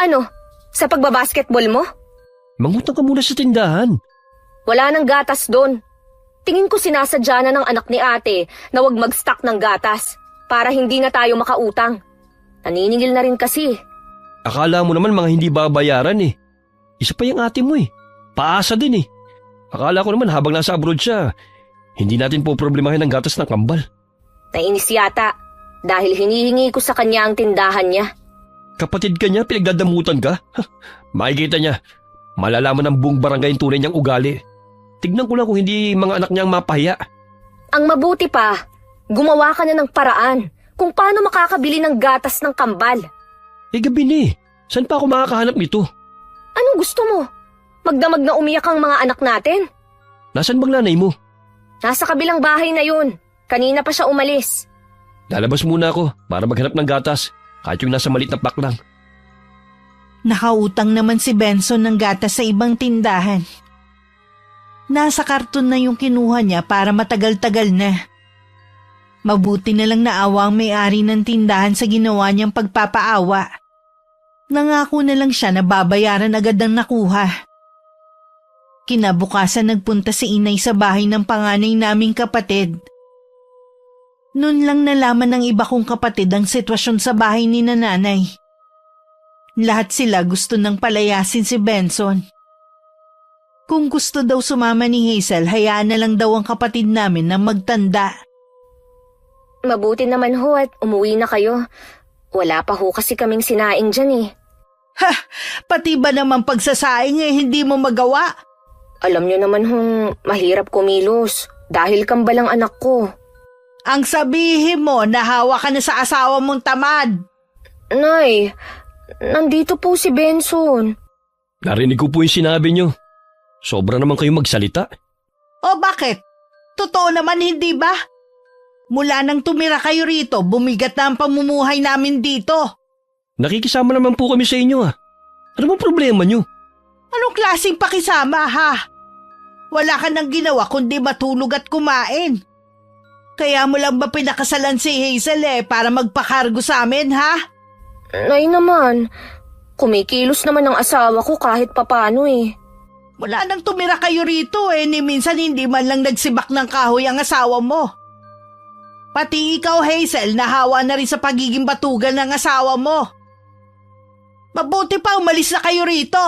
Ano? Sa pagbabasketball mo? Mangutang ka muna sa tindahan. Wala nang gatas doon. Tingin ko sinasadya na ng anak ni ate na wag mag-stock ng gatas para hindi na tayo makautang. Naniningil na rin kasi. Akala mo naman mga hindi babayaran eh. Isa pa yung ate mo eh. Paasa din eh. Akala ko naman habang nasa abroad siya, hindi natin po problemahin ang gatas ng kambal. Nainis yata dahil hinihingi ko sa kanya ang tindahan niya. Kapatid ka niya, pinagdadamutan ka? Makikita niya, malalaman ng buong barangay ang tunay niyang ugali. Tignan ko lang kung hindi mga anak niyang mapahiya. Ang mabuti pa, gumawa ka na ng paraan kung paano makakabili ng gatas ng kambal. Gabi na eh. Saan pa ako makakahanap nito? Anong gusto mo? Magdamag na umiyak ang mga anak natin? Nasaan bang nanay mo? Nasa kabilang bahay na yun. Kanina pa siya umalis. Lalabas muna ako para maghanap ng gatas. Kahit yung nasa maliit na pack lang. Nakautang naman si Benson ng gatas sa ibang tindahan. Nasa karton na yung kinuha niya para matagal-tagal na. Mabuti na lang naawa ang may-ari ng tindahan sa ginawa niyang pagpapaawa. Nangako na lang siya na babayaran agad ang nakuha. Kinabukasan nagpunta si inay sa bahay ng panganay naming kapatid. Noon lang nalaman ng iba kong kapatid ang sitwasyon sa bahay ni nanay. Lahat sila gusto nang palayasin si Benson. Kung gusto daw sumama ni Hazel, hayaan na lang daw ang kapatid namin na magtanda. Mabuti naman ho at umuwi na kayo. Wala pa ho kasi kaming sinaing dyan eh. Ha! Pati ba naman pagsasaing hindi mo magawa? Alam niyo naman hong mahirap kumilos dahil kambal ang anak ko. Ang sabihin mo, nahawa ka na sa asawa mong tamad. Nay, nandito po si Benson. Narinig ko po yung sinabi niyo. Sobra naman kayo magsalita. O bakit? Totoo naman hindi ba? Mula nang tumira kayo rito, bumigat na ang pamumuhay namin dito. Nakikisama naman po kami sa inyo ah. Ano bang problema niyo? Anong klaseng pakisama ha? Wala ka nang ginawa kundi matulog at kumain. Kaya mo lang ba pinakasalan si Hazel para magpakargo sa amin ha? Nay naman, kumikilos naman ang asawa ko kahit papano eh. Wala nang tumira kayo rito ni minsan hindi man lang nagsibak ng kahoy ang asawa mo. Pati ikaw Hazel, nahawa na rin sa pagiging batugan ng asawa mo. Mabuti pa umalis na kayo rito.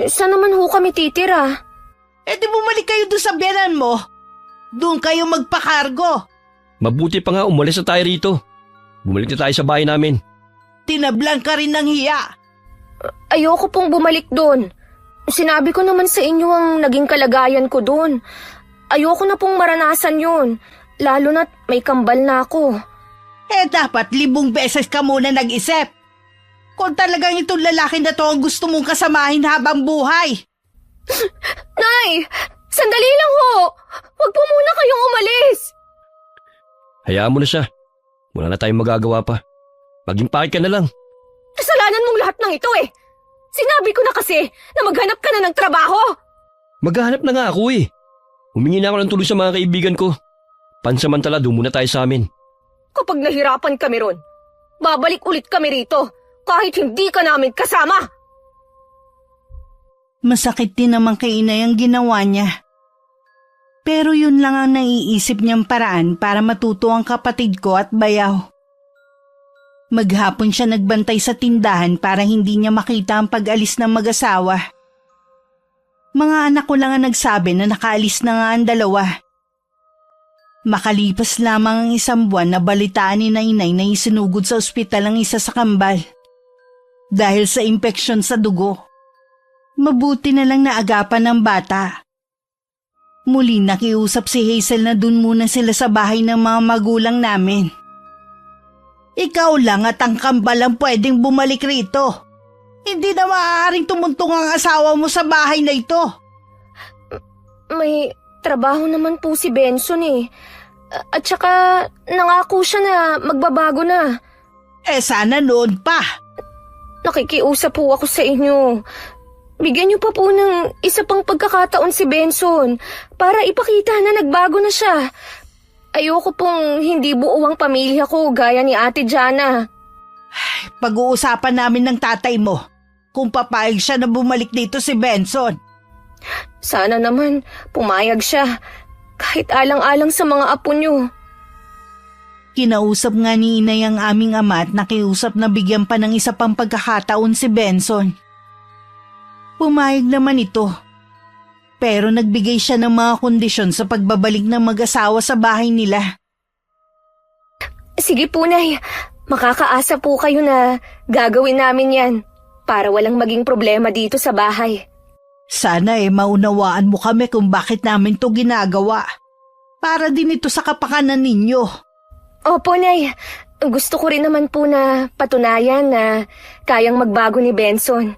Saan naman ho kami titira? Di bumalik kayo doon sa biyanan mo. Doon kayo magpakargo. Mabuti pa nga umalis na tayo rito. Bumalik na tayo sa bahay namin. Tinablan ka rin ng hiya. Ayoko pong bumalik doon. Sinabi ko naman sa inyo ang naging kalagayan ko doon. Ayoko na pong maranasan yun. Lalo na't may kambal na ako. Dapat 1,000 beses ka muna nag-isip. Kung talagang itong lalaki na to ang gusto mong kasamahin habang buhay. Nay! Sandali lang ho! Huwag po muna kayong umalis! Hayaan mo na siya. Wala na tayong magagawa pa. Maging pakit ka na lang. Kasalanan mong lahat ng ito eh! Sinabi ko na kasi na maghanap ka na ng trabaho! Maghahanap na nga ako eh. Humingi na ako ng tulong sa mga kaibigan ko. Pansamantala, doon muna tayo sa amin. Kapag nahirapan kami ron, babalik ulit kami rito kahit hindi ka namin kasama! Masakit din naman kay inay ang ginawa niya. Pero yun lang ang naiisip niyang paraan para matuto ang kapatid ko at bayaw. Maghapon siya nagbantay sa tindahan para hindi niya makita ang pag-alis ng mag-asawa. Mga anak ko lang ang nagsabi na nakaalis na nga ang dalawa. Makalipas lamang ang 1 buwan na balitaan ni Nainay na isinugod sa ospital ang isa sa kambal. Dahil sa impeksyon sa dugo. Mabuti na lang naagapan ng bata. Muli nakiusap si Hazel na dun muna sila sa bahay ng mga magulang namin. Ikaw lang at ang kambal ang pwedeng bumalik rito. Hindi na maaaring tumuntong ang asawa mo sa bahay na ito. May trabaho naman po si Benson eh. At saka nangako siya na magbabago na. Sana noon pa. Nakikiusap po ako sa inyo. Bigyan niyo pa po ng isa pang pagkakataon si Benson para ipakita na nagbago na siya. Ayoko pong hindi buo ang pamilya ko gaya ni Ate Jana. Pag-uusapan namin ng tatay mo kung papayag siya na bumalik dito si Benson. Sana naman pumayag siya kahit alang-alang sa mga apo niyo. Kinausap nga ni inay ang aming ama at nakiusap na bigyan pa ng isa pang pagkakataon si Benson. Pumayag naman ito. Pero nagbigay siya ng mga kondisyon sa pagbabalik ng mag-asawa sa bahay nila. Sige po, Nay. Makakaasa po kayo na gagawin namin yan para walang maging problema dito sa bahay. Sana maunawaan mo kami kung bakit namin to ginagawa. Para din ito sa kapakanan ninyo. Opo, Nay. Gusto ko rin naman po na patunayan na kayang magbago ni Benson.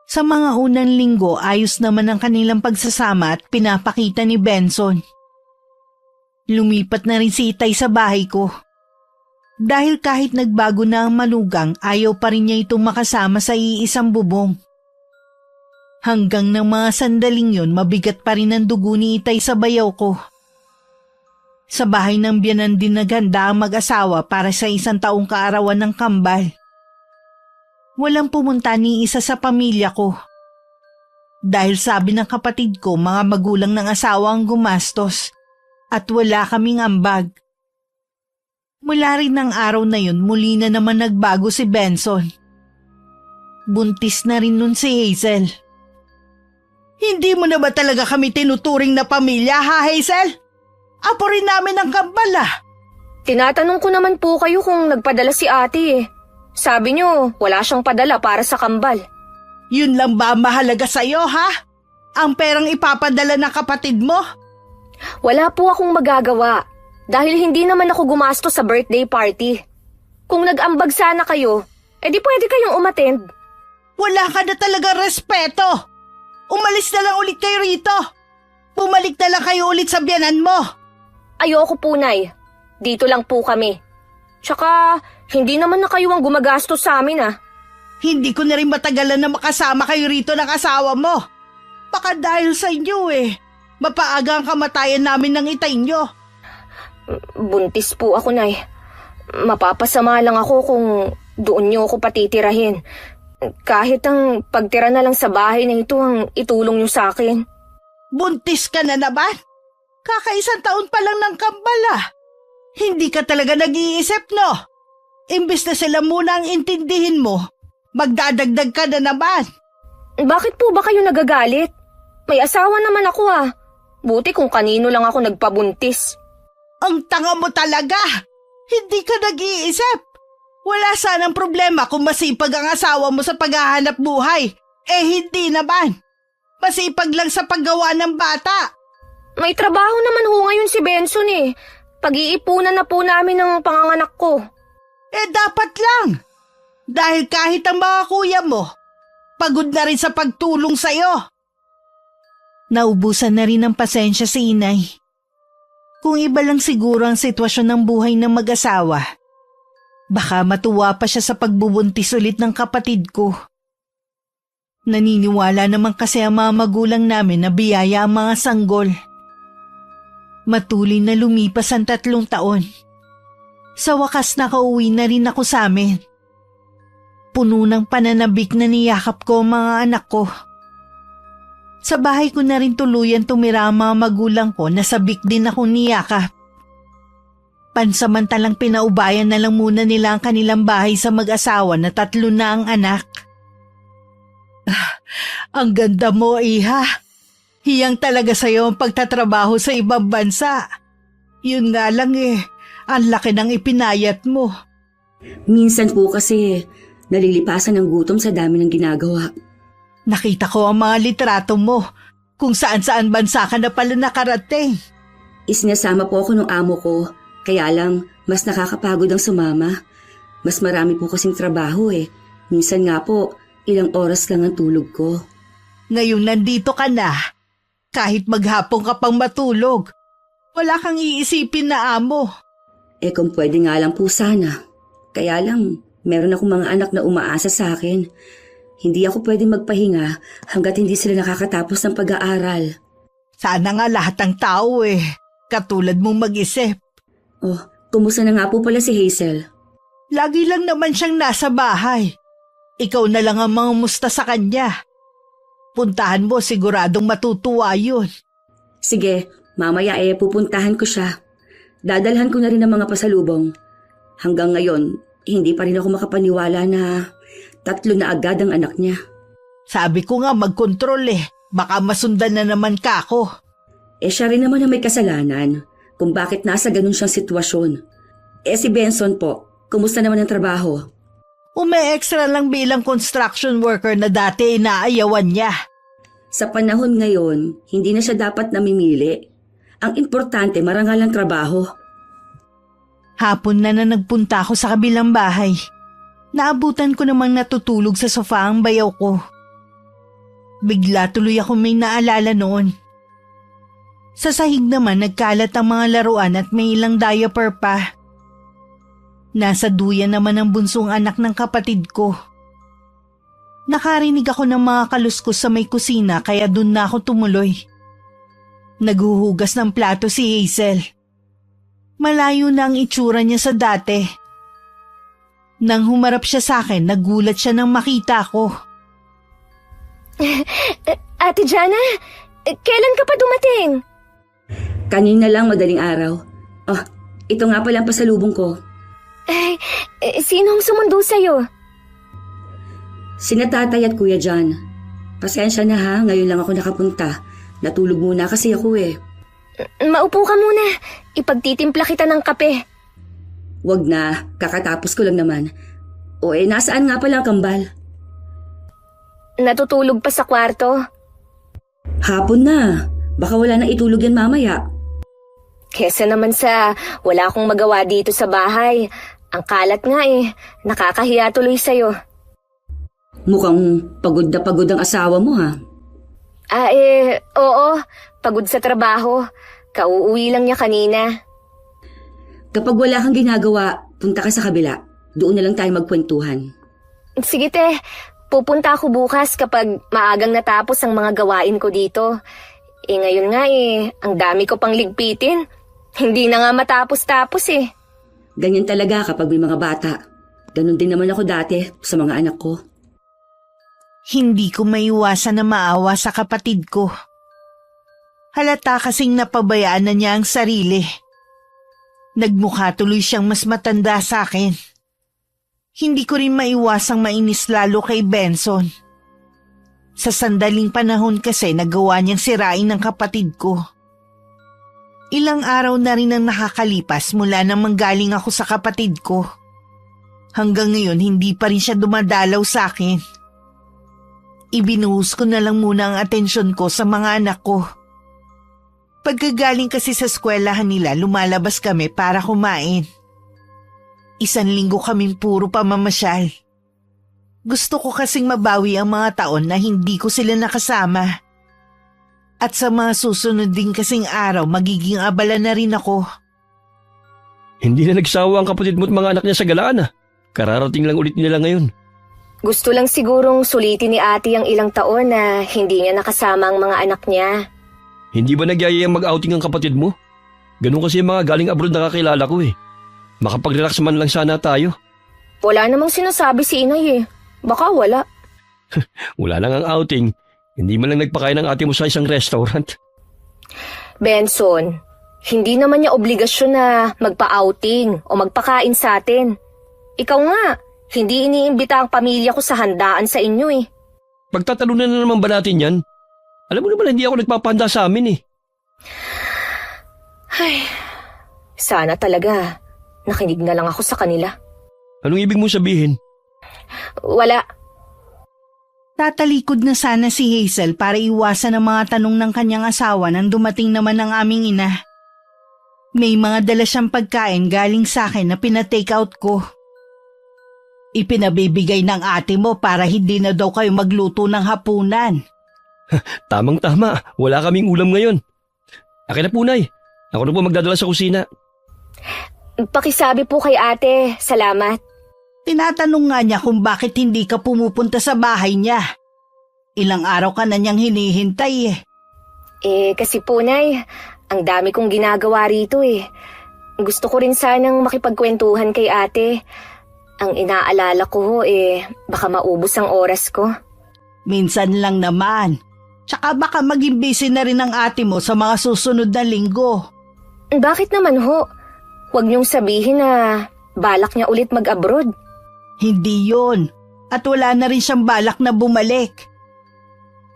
Sa mga unang linggo, ayos naman ang kanilang pagsasama at pinapakita ni Benson. Lumipat na rin si Itay sa bahay ko. Dahil kahit nagbago na ang manugang, ayaw pa rin niya itong makasama sa iisang bubong. Hanggang ng mga sandaling yun, mabigat pa rin ang dugo ni Itay sa bayaw ko. Sa bahay ng biyanan din naghanda ang mag-asawa para sa 1 taong kaarawan ng kambal. Walang pumunta ni isa sa pamilya ko. Dahil sabi ng kapatid ko, mga magulang ng asawa ang gumastos at wala kaming ambag. Mula rin ng araw na yun, muli na naman nagbago si Benson. Buntis na rin nun si Hazel. Hindi mo na ba talaga kami tinuturing na pamilya, ha Hazel? Apo rin namin ang kambal Tinatanong ko naman po kayo kung nagpadala si ate eh. Sabi niyo, wala siyang padala para sa kambal. Yun lang ba ang mahalaga sa'yo, ha? Ang perang ipapadala ng kapatid mo? Wala po akong magagawa dahil hindi naman ako gumasto sa birthday party. Kung nag-ambag sana kayo, edi pwede kayong umattend. Wala ka na talaga respeto. Umalis na lang ulit kayo rito. Bumalik na lang kayo ulit sa biyanan mo. Ayoko po, Nay. Dito lang po kami. Tsaka, hindi naman na kayo ang gumagastos sa amin Hindi ko na rin matagalan na makasama kayo rito ng asawa mo. Baka dahil sa inyo mapaaga ang kamatayan namin ng Itay nyo. Buntis po ako, Nay. Mapapasama lang ako kung doon niyo ako patitirahin. Kahit ang pagtira na lang sa bahay na ito ang itulong niyo sa akin. Buntis ka na naman? Kaka-1 taon pa lang ng kambal Hindi ka talaga nag-iisip, no? Imbes na sila muna ang intindihin mo, magdadagdag ka na naman. Bakit po ba kayo nagagalit? May asawa naman ako Buti kung kanino lang ako nagpabuntis. Ang tanga mo talaga! Hindi ka nag-iisip! Wala sanang problema kung masipag ang asawa mo sa paghahanap buhay. Hindi naman. Masipag lang sa paggawa ng bata. May trabaho naman ho ngayon si Benson Pag-iipunan na po namin ng panganganak ko. Dapat lang. Dahil kahit ang mga kuya mo, pagod na rin sa pagtulong sa'yo. Naubusan na rin ng pasensya si Inay. Kung iba lang siguro ang sitwasyon ng buhay ng mag-asawa, baka matuwa pa siya sa pagbubuntis ulit ng kapatid ko. Naniniwala naman kasi ang mga magulang namin na biyaya ang mga sanggol. Matuloy na lumipas ang 3 taon. Sa wakas nakauwi na rin ako sa amin. Puno ng pananabik na niyakap ko ang mga anak ko. Sa bahay ko na rin tuluyan tumira ang mga magulang ko na sabik din akong niyakap. Pansamantalang pinaubayan na lang muna nila ang kanilang bahay sa mag-asawa na 3 na ang anak. Ang ganda mo, Iha. Hiyang talaga sa'yo ang pagtatrabaho sa ibang bansa. Yun nga lang ang laki ng ipinayat mo. Minsan po kasi nalilipasan ng gutom sa dami ng ginagawa. Nakita ko ang mga litrato mo kung saan-saan bansa ka na pala nakarating. Isinasama po ako ng amo ko, kaya lang mas nakakapagod ang sumama. Mas marami po kasing trabaho Minsan nga po, ilang oras lang ang tulog ko. Ngayong nandito ka na, kahit maghapon ka pang matulog, wala kang iisipin na amo. Kung pwede nga lang po sana. Kaya lang, meron akong mga anak na umaasa sa akin. Hindi ako pwede magpahinga hanggat hindi sila nakakatapos ng pag-aaral. Sana nga lahat ng tao katulad mong mag-isip. Kumusta na nga po pala si Hazel? Lagi lang naman siyang nasa bahay. Ikaw na lang ang mangamusta sa kanya. Puntahan mo, siguradong matutuwa yun. Sige, mamaya pupuntahan ko siya. Dadalhan ko na rin ng mga pasalubong. Hanggang ngayon, hindi pa rin ako makapaniwala na 3 na agad ang anak niya. Sabi ko nga magkontrol baka masundan na naman ka ako. Siya rin naman ang may kasalanan kung bakit nasa ganun siyang sitwasyon. Si Benson po, kumusta naman ang trabaho? Ume-extra lang bilang construction worker na dati inaayawan niya. Sa panahon ngayon, hindi na siya dapat namimili. Ang importante, marangal ang trabaho. Hapon na nagpunta ako sa kabilang bahay. Naabutan ko namang natutulog sa sofa ang bayaw ko. Bigla tuloy ako may naalala noon. Sa sahig naman nagkalat ang mga laruan at may ilang diaper pa. Nasa duyan naman ang bunsong anak ng kapatid ko. Nakarinig ako ng mga kaluskos sa may kusina kaya dun na ako tumuloy. Naghuhugas ng plato si Hazel. Malayo na ang itsura niya sa dati. Nang humarap siya sa akin, nagulat siya nang makita ko. Ate Jana, kailan ka pa dumating? Kanina lang madaling araw. Ito nga pala ang pasalubong ko. Sino ang sumundo sa'yo? Sina tatay at kuya John. Pasensya na ha, ngayon lang ako nakapunta. Natulog muna kasi ako Maupo ka muna. Ipagtitimpla kita ng kape. Wag na, kakatapos ko lang naman. Nasaan nga pala ang kambal? Natutulog pa sa kwarto. Hapon na, baka wala na itulog yan mamaya. Kesa naman sa wala akong magawa dito sa bahay. Ang kalat nga nakakahiya tuloy sa'yo. Mukhang pagod na pagod ang asawa mo ha. Oo. Pagod sa trabaho. Kauuwi lang niya kanina. Kapag wala kang ginagawa, punta ka sa kabila. Doon na lang tayo magkwentuhan. Sige te, pupunta ako bukas kapag maagang natapos ang mga gawain ko dito. Ngayon nga ang dami ko pang ligpitin. Hindi na nga matapos-tapos Ganyan talaga kapag may mga bata. Ganon din naman ako dati sa mga anak ko. Hindi ko maiwasan na maawa sa kapatid ko. Halata kasing napabayaan na niya ang sarili. Nagmukha tuloy siyang mas matanda sa akin. Hindi ko rin maiwasang mainis lalo kay Benson. Sa sandaling panahon kasi nagawa niyang sirain ng kapatid ko. Ilang araw na rin ang nakakalipas mula nang manggaling ako sa kapatid ko. Hanggang ngayon hindi pa rin siya dumadalaw sa akin. Ibinuhos ko na lang muna ang atensyon ko sa mga anak ko. Pagkagaling kasi sa eskwelahan nila, lumalabas kami para kumain. 1 linggo kaming puro pamamasyal. Gusto ko kasing mabawi ang mga taon na hindi ko sila nakasama. At sa mga susunod din kasing araw, magiging abala na rin ako. Hindi na nagsawa ang kapatid mo at mga anak niya sa galaan Kararating lang ulit nila ngayon. Gusto lang sigurong sulitin ni ate ang ilang taon na hindi niya nakasama ang mga anak niya. Hindi ba nagyayayang mag-outing ang kapatid mo? Ganun kasi yung mga galing abroad na kakilala ko Makapag-relax man lang sana tayo. Wala namang sinasabi si inay Baka wala. Wala lang ang outing. Hindi man lang nagpakain ng ate mo sa isang restaurant. Benson, hindi naman niya obligasyon na magpa-outing o magpakain sa atin. Ikaw nga, hindi iniimbita ang pamilya ko sa handaan sa inyo Pagtatalunan na naman ba natin yan? Alam mo naman hindi ako nagpapahanda sa amin Ay, sana talaga nakinig na lang ako sa kanila. Anong ibig mo sabihin? Wala. Tatalikod na sana si Hazel para iwasan ang mga tanong ng kanyang asawa nang dumating naman ang aming ina. May mga dala siyang pagkain galing sa akin na pinatake out ko. Ipinabibigay ng ate mo para hindi na daw kayo magluto ng hapunan. Tamang-tama, wala kaming ulam ngayon. Akin na punay. Ako na po magdadala sa kusina. Pakisabi po kay ate, salamat. Tinatanong nga niya kung bakit hindi ka pumupunta sa bahay niya. Ilang araw ka na niyang hinihintay Kasi po, Nay, ang dami kong ginagawa rito Gusto ko rin sanang makipagkwentuhan kay ate. Ang inaalala ko baka maubos ang oras ko. Minsan lang naman. Tsaka baka maging busy na rin ang ate mo sa mga susunod na linggo. Bakit naman ho? Huwag niyong sabihin na balak niya ulit mag-abroad. Hindi yun. At wala na rin siyang balak na bumalik.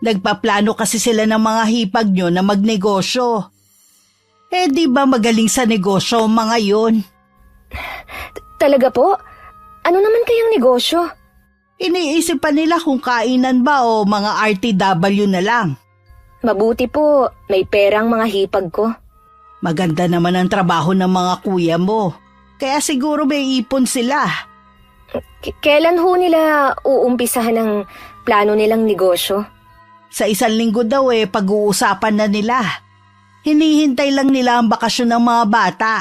Nagpaplano kasi sila ng mga hipag nyo na magnegosyo. Eh di ba magaling sa negosyo ang mga yon? Talaga po? Ano naman kayang negosyo? Iniisip pa nila kung kainan ba o mga RTW na lang. Mabuti po, may perang mga hipag ko. Maganda naman ang trabaho ng mga kuya mo. Kaya siguro may ipon sila. Kailan ho nila uumpisahan ang plano nilang negosyo? Sa 1 linggo daw pag-uusapan na nila. Hinihintay lang nila ang bakasyon ng mga bata.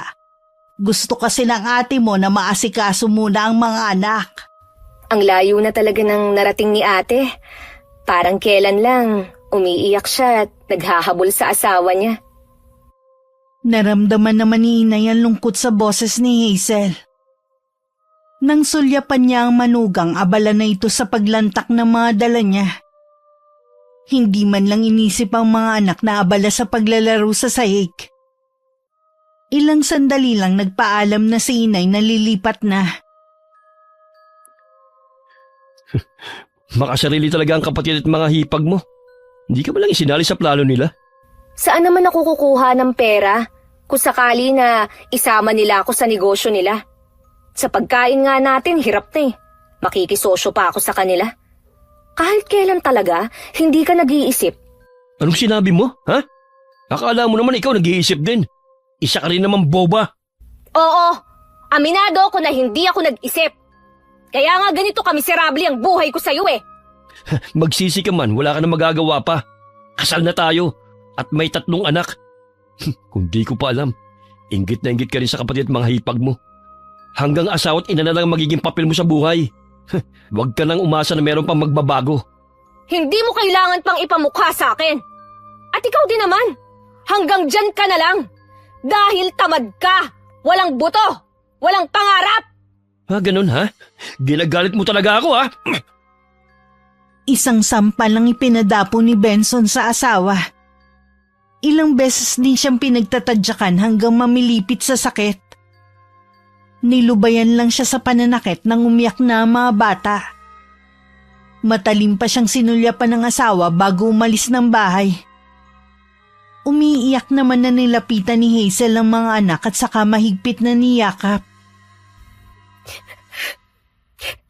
Gusto kasi ng ate mo na maasikaso muna ang mga anak. Ang layo na talaga ng narating ni ate. Parang kailan lang, umiiyak siya at naghahabol sa asawa niya. Naramdaman naman ni Inay ang lungkot sa boses ni Hazel. Nang sulyapan niya ang manugang, abala na ito sa paglantak ng mga dala niya. Hindi man lang inisip ang mga anak na abala sa paglalaro sa sahig. Ilang sandali lang nagpaalam na si Inay na lilipat na. Makasarili talaga ang kapatid at mga hipag mo. Hindi ka ba lang isinali sa plano nila? Saan naman ako kukuha ng pera kung sakali na isama nila ako sa negosyo nila? Sa pagkain nga natin, hirap na eh. Makikisosyo pa ako sa kanila. Kahit kailan talaga, hindi ka nag-iisip. Anong sinabi mo, ha? Akala mo naman ikaw nag-iisip din. Isa ka rin naman boba. Oo, aminado ako na hindi ako nag-isip. Kaya nga ganito kamiserable ang buhay ko sa'yo eh. Magsisi ka man, wala ka na magagawa pa. Kasal na tayo at may 3 anak. Kung di ko pa alam, inggit na inggit ka rin sa kapatid at mga hipag mo. Hanggang asawa at ina na lang magiging papel mo sa buhay. Huwag ka nang umasa na meron pang magbabago. Hindi mo kailangan pang ipamukha sa akin. At ikaw din naman. Hanggang dyan ka na lang. Dahil tamad ka. Walang buto. Walang pangarap. Ganun ha? Ginagalit mo talaga ako ha? Isang sampal lang ipinadapo ni Benson sa asawa. Ilang beses din siyang pinagtatadyakan hanggang mamilipit sa sakit. Nilubayan lang siya sa pananakit nang umiyak na ang mga bata. Matalim pa siyang sinulyapan ng asawa bago umalis ng bahay. Umiiyak naman na nilapitan ni Hazel ang mga anak at saka mahigpit na niyakap.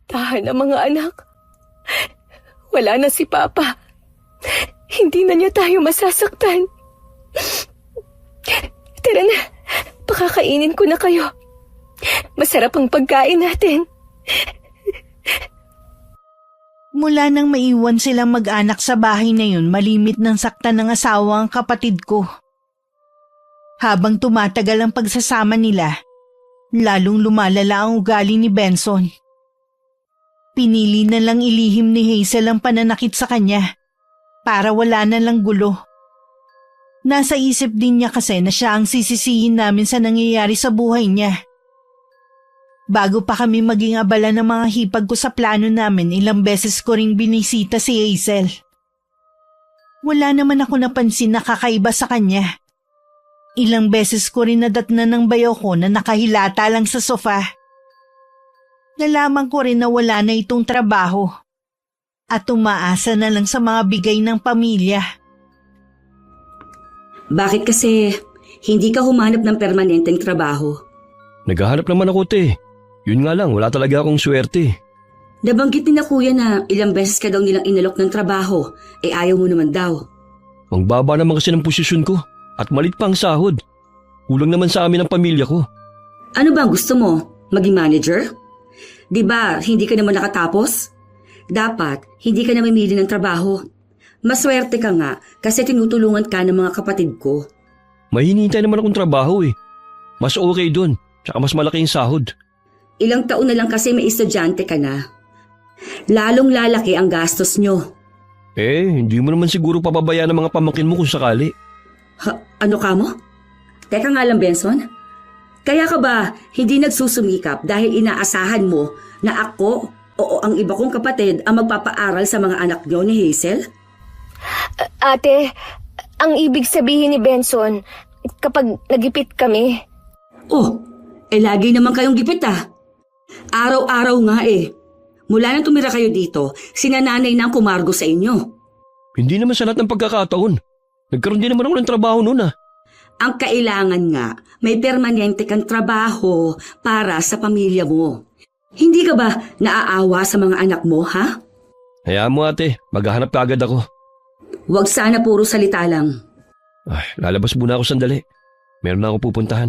Tahan na mga anak. Wala na si Papa. Hindi na niya tayo masasaktan. Tara na, pakakainin ko na kayo. Masarap ang pagkain natin. Mula nang maiwan silang mag-anak sa bahay na yun, malimit ng saktan ng asawa ang kapatid ko. Habang tumatagal ang pagsasama nila, lalong lumalala ang ugali ni Benson. Pinili na lang ilihim ni Hazel ang pananakit sa kanya para wala na lang gulo. Nasa isip din niya kasi na siya ang sisisihin namin sa nangyayari sa buhay niya. Bago pa kami maging abala ng mga hipag ko sa plano namin, ilang beses ko ring binisita si Hazel. Wala naman ako napansin na kakaiba sa kanya. Ilang beses ko rin nadatnan ng bayo ko na nakahilata lang sa sofa. Nalaman ko rin na wala na itong trabaho at umaasa na lang sa mga bigay ng pamilya. Bakit kasi hindi ka humanap ng permanenteng trabaho? Naghahanap naman ako, te. Yun nga lang, wala talaga akong swerte. Nabanggit ni na kuya na ilang beses ka daw nilang inalok ng trabaho, ayaw mo naman daw. Ang baba naman kasi ng posisyon ko at malit pa ang sahod. Kulang naman sa amin ang pamilya ko. Ano ba ang gusto mo? Maging manager? Di ba hindi ka naman nakatapos? Dapat hindi ka na mamili ng trabaho. Maswerte ka nga kasi tinutulungan ka ng mga kapatid ko. May hinihintay naman akong trabaho eh. Mas okay dun, tsaka mas malaki yung sahod. Ilang taon na lang kasi may estudyante ka na. Lalong lalaki ang gastos nyo. Hindi mo naman siguro papabayaan ng mga pamangkin mo kung sakali. Ano ka mo? Teka nga lang, Benson. Kaya ka ba hindi nagsusumikap dahil inaasahan mo na ako o ang iba kong kapatid ang magpapaaral sa mga anak nyo ni Hazel? Ate, ang ibig sabihin ni Benson, kapag nagipit kami... Lagi naman kayong gipit ah. Araw-araw nga eh. Mula nang tumira kayo dito, sinananay na ang kumargo sa inyo. Hindi naman sa lahat ng pagkakataon. Nagkaroon din naman ako ng trabaho noon ah. Ang kailangan nga, may permanente kang trabaho para sa pamilya mo. Hindi ka ba naaawa sa mga anak mo, ha? Hayaan mo ate, maghahanap ka agad ako. Huwag sana puro salita lang. Ay, lalabas muna ako sandali. Meron na akong pupuntahan.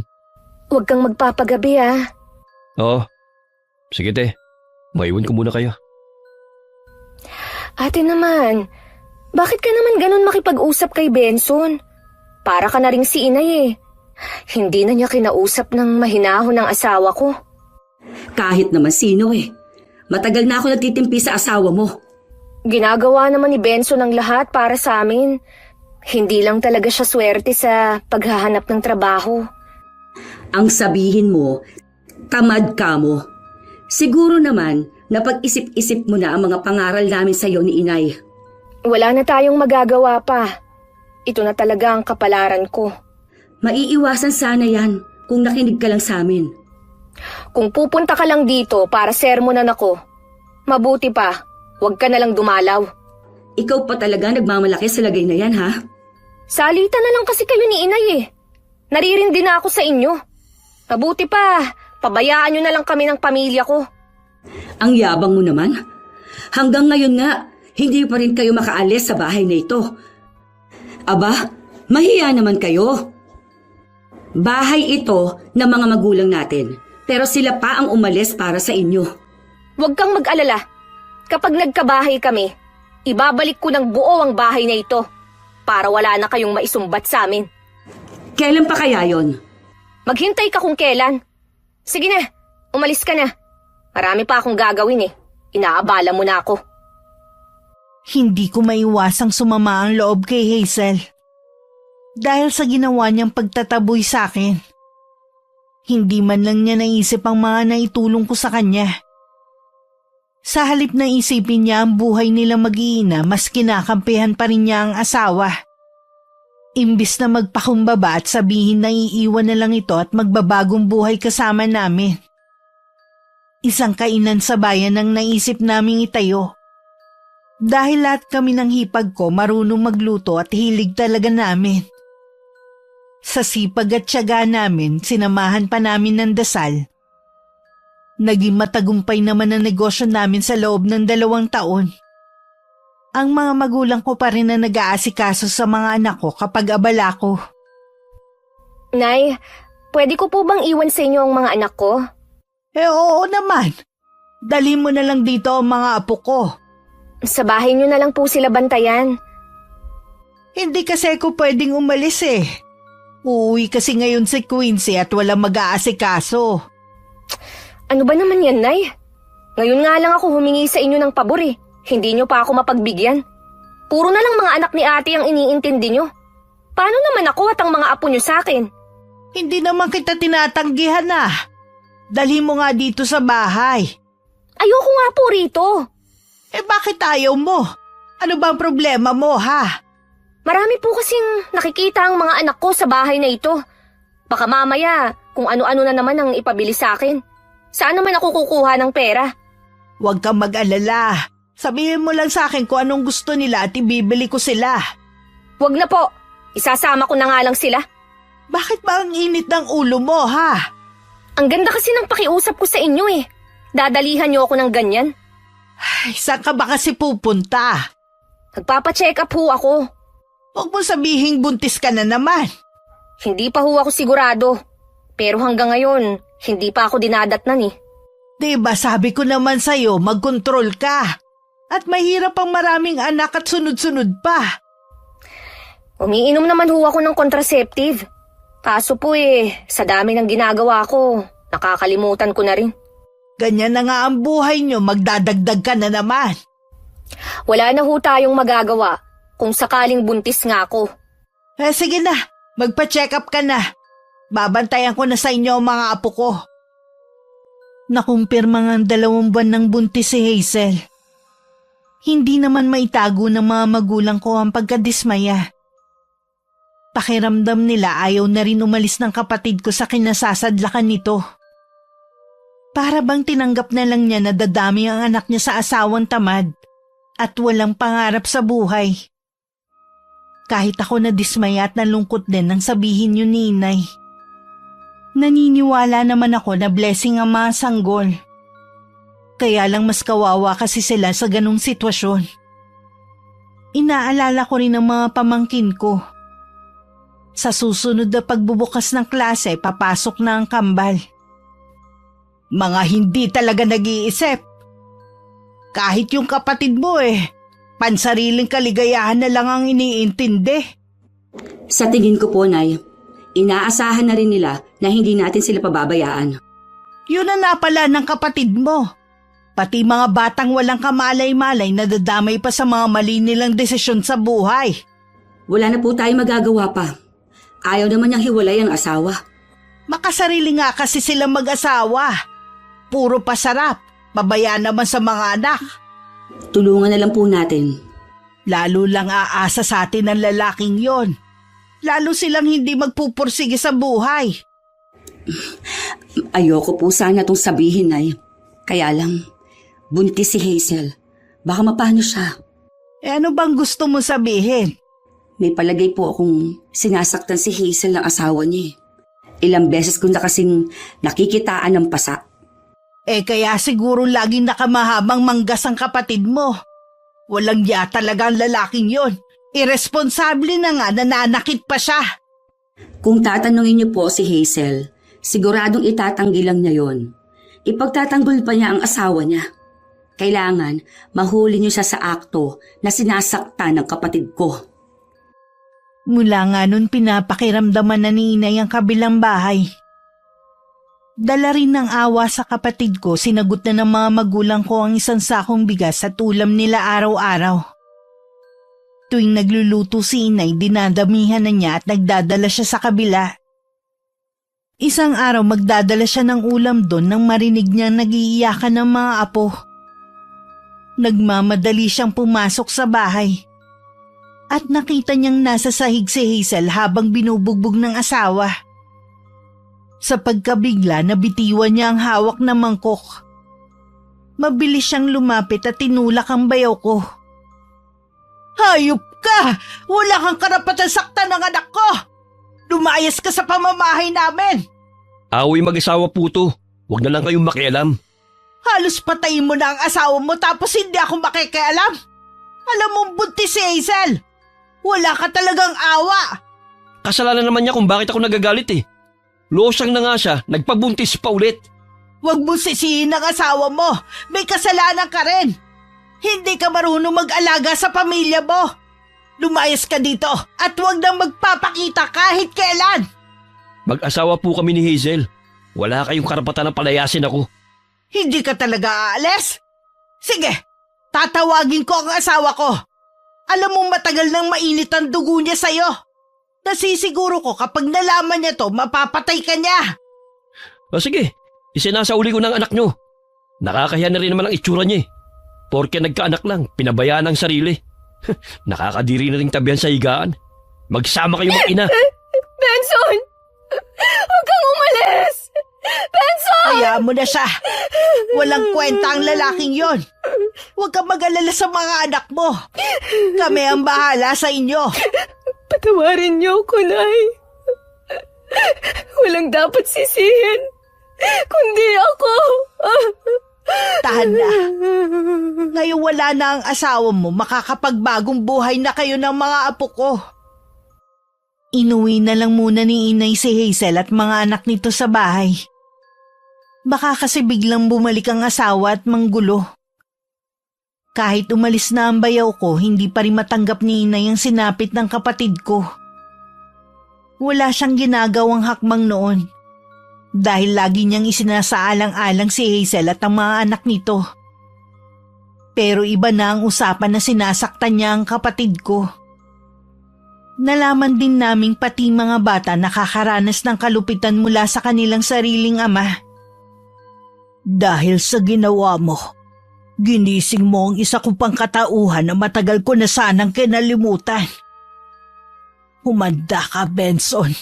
Huwag kang magpapagabi ah. Oo. Sige te, maiwan ko muna kayo. Ate naman, bakit ka naman ganun makipag-usap kay Benson? Para ka na ring si inay eh. Hindi na niya kinausap ng mahinahon ng asawa ko. Kahit naman sino eh. Matagal na ako nagtitimpi sa asawa mo. Ginagawa naman ni Benson ang lahat para sa amin. Hindi lang talaga siya swerte sa paghahanap ng trabaho. Ang sabihin mo, tamad ka mo. Siguro naman, napag-isip-isip mo na ang mga pangaral namin sa iyo ni inay. Wala na tayong magagawa pa. Ito na talaga ang kapalaran ko. Maiiwasan sana yan kung nakinig ka lang sa amin. Kung pupunta ka lang dito para sermonan ako, mabuti pa, huwag ka na lang dumalaw. Ikaw pa talaga nagmamalaki sa lagay na yan, ha? Salita na lang kasi kayo ni inay eh. Naririndi na ako sa inyo. Mabuti pa, pabayaan nyo na lang kami ng pamilya ko. Ang yabang mo naman. Hanggang ngayon nga, hindi pa rin kayo makaalis sa bahay na ito. Aba, mahiya naman kayo. Bahay ito ng mga magulang natin, pero sila pa ang umalis para sa inyo. Huwag kang mag-alala. Kapag nagkabahay kami, ibabalik ko ng buo ang bahay na ito para wala na kayong maisumbat sa amin. Kailan pa kaya yon? Maghintay ka kung kailan. Sige na, umalis ka na. Marami pa akong gagawin eh. Inaabala mo na ako. Hindi ko maiwasang sumama ang loob kay Hazel. Dahil sa ginawa niyang pagtataboy sa akin. Hindi man lang niya naisip ang mga naitulong ko sa kanya. Sa halip na isipin niya ang buhay nila mag-iina, mas kinakampihan pa rin niya ang asawa. Imbis na magpakumbaba at sabihin na iiwan na lang ito at magbabagong buhay kasama namin. Isang kainan sa bayan ang naisip naming itayo. Dahil lahat kami ng hipag ko marunong magluto at hilig talaga namin. Sa sipag at tiyaga namin, sinamahan pa namin ng dasal. Naging matagumpay naman ang negosyo namin sa loob ng 2 taon. Ang mga magulang ko pa rin na nag-aasikaso sa mga anak ko kapag abala ko. Nay, pwede ko po bang iwan sa inyo ang mga anak ko? Oo naman. Dali mo na lang dito ang mga apo ko. Sa bahay niyo na lang po sila bantayan. Hindi kasi ako pwedeng umalis eh. Uuwi kasi ngayon si Quincy at walang mag-aasikaso. Ano ba naman yan, Nay? Ngayon nga lang ako humingi sa inyo ng pabor eh. Hindi nyo pa ako mapagbigyan. Puro na lang mga anak ni ate ang iniintindi nyo. Paano naman ako at ang mga apo nyo sa akin? Hindi naman kita tinatanggihan ah. Dali mo nga dito sa bahay. Ayoko nga po rito. Eh bakit ayaw mo? Ano ba ang problema mo ha? Marami po kasing nakikita ang mga anak ko sa bahay na ito. Baka mamaya kung ano-ano na naman ang ipabili sa akin. Saan naman ako kukuha ng pera? Huwag kang mag-alala. Sabihin mo lang sa akin kung anong gusto nila at ibibili ko sila. Huwag na po. Isasama ko na nga lang sila. Bakit ba ang init ng ulo mo ha? Ang ganda kasi ng pakiusap ko sa inyo eh. Dadalihan niyo ako ng ganyan. Ay, saan ka ba kasi pupunta? Nagpapacheck up ho ako. Huwag mo sabihing buntis ka na naman. Hindi pa ho ako sigurado. Pero hanggang ngayon, hindi pa ako dinadatnan eh. Diba sabi ko naman sa'yo, mag-control ka. At mahirap ang maraming anak at sunod-sunod pa. Umiinom naman ho ako ng contraceptive. Kaso po sa dami ng ginagawa ko, nakakalimutan ko na rin. Ganyan na nga ang buhay nyo, magdadagdag ka na naman. Wala na ho tayong magagawa kung sakaling buntis nga ako. Sige na, magpa-check up ka na. Babantayan ko na sa inyo ang mga apo ko. Nakumpirma nga ang 2 buwan ng buntis si Hazel. Hindi naman maitago ng mga magulang ko ang pagkadismaya. Pakiramdam nila ayaw na rin umalis ng kapatid ko sa kinasasadlakan nito. Para bang tinanggap na lang niya na dadami ang anak niya sa asawang tamad at walang pangarap sa buhay. Kahit ako nadismaya at nalungkot din nang sabihin yun ni Inay. Naniniwala naman ako na blessing ang mga sanggol. Kaya lang mas kawawa kasi sila sa ganung sitwasyon. Inaalala ko rin ang mga pamangkin ko. Sa susunod na pagbubukas ng klase, papasok na ang kambal. Mga hindi talaga nag-iisip. Kahit yung kapatid mo pansariling kaligayahan na lang ang iniintindi. Sa tingin ko po, Nay, inaasahan na rin nila na hindi natin sila pababayaan. Yun na napala ng kapatid mo. Pati mga batang walang kamalay-malay na dadamay pa sa mga mali nilang desisyon sa buhay. Wala na po tayo magagawa pa. Ayaw naman niyang hiwalay ang asawa. Makasarili nga kasi silang mag-asawa. Puro pasarap, babaya naman sa mga anak. Tulungan na lang po natin. Lalo lang aasa sa atin ang lalaking yon. Lalo silang hindi magpupursige sa buhay. Ayoko po sana itong sabihin, Nay. Kaya lang, buntis si Hazel. Baka mapano siya. Ano bang gusto mo sabihin? May palagay po akong sinasaktan si Hazel ng asawa niya. Ilang beses ko na kasing nakikitaan ng pasa. Kaya siguro laging nakamahabang manggas ang kapatid mo. Walang ya talaga ang lalaking yon. Irresponsable na nga, nananakit pa siya. Kung tatanungin niyo po si Hazel, siguradong itatanggi lang niya yon. Ipagtatanggol pa niya ang asawa niya. Kailangan mahuli niyo siya sa akto na sinasaktan ng kapatid ko. Mula nga nun pinapakiramdaman na ni Inay ang kabilang bahay. Dala rin ng awa sa kapatid ko, sinagot na ng mga magulang ko ang isang sakong bigas at ulam nila araw-araw. Tuwing nagluluto si Inay, dinadamihan na niya at nagdadala siya sa kabila. Isang araw magdadala siya ng ulam doon nang marinig niyang nag-iiyakan ng mga apo. Nagmamadali siyang pumasok sa bahay. At nakita niyang nasa sahig si Hazel habang binubugbog ng asawa. Sa pagkabigla, nabitiwan niya ang hawak na mangkok. Mabilis siyang lumapit at tinulak ang bayaw ko. Hayop ka! Wala kang karapatan saktan ng anak ko! Lumayas ka sa pamamahay namin! Away mag-asawa po to. Huwag na lang kayong makialam. Halos patayin mo na ang asawa mo tapos hindi ako makikialam. Alam mong buntis si Hazel. Wala ka talagang awa. Kasalanan naman niya kung bakit ako nagagalit. Losyang na nga siya, nagpabuntis pa ulit. Huwag mo sisihin ang asawa mo. May kasalanan ka rin. Hindi ka marunong mag-alaga sa pamilya mo. Lumayas ka dito at huwag nang magpapakita kahit kailan. Mag-asawa po kami ni Hazel. Wala kayong karapatan na palayasin ako. Hindi ka talaga aalis? Sige, tatawagin ko ang asawa ko. Alam mong matagal nang mainit ang dugo niya sa'yo. Nasisiguro ko kapag nalaman niya to, mapapatay ka niya. O sige, isinasauli ko ng anak nyo. Nakakahiya na rin naman ang itsura niya. Porke nagkaanak lang, pinabayaan ang sarili. Nakakadiri na ring tabihan sa higaan. Magsama kayo mag-ina. Benson! Huwag kang umalis! Benson! Hayaan mo na siya. Walang kwenta ang lalaking yon. Huwag kang mag-alala sa mga anak mo. Kami ang bahala sa inyo. Patawarin niyo ako, Nay. Walang dapat sisihin, kundi ako. Tahan na. Ngayon wala na ang asawa mo, makakapagbagong buhay na kayo ng mga apo ko. Inuwi na lang muna ni Inay si Hazel at mga anak nito sa bahay. Baka kasi biglang bumalik ang asawa at manggulo. Kahit umalis na ang bayaw ko, hindi pa rin matanggap ni Inay ang sinapit ng kapatid ko. Wala siyang ginagawang hakbang noon. Dahil lagi niyang isinasaalang-alang si Hazel at ang mga anak nito. Pero iba na ang usapan na sinasaktan niya ang kapatid ko. Nalaman din naming pati mga bata nakakaranas ng kalupitan mula sa kanilang sariling ama. Dahil sa ginawa mo, ginising mo ang isa ko pang katauhan na matagal ko na sanang kinalimutan. Humanda ka, Benson.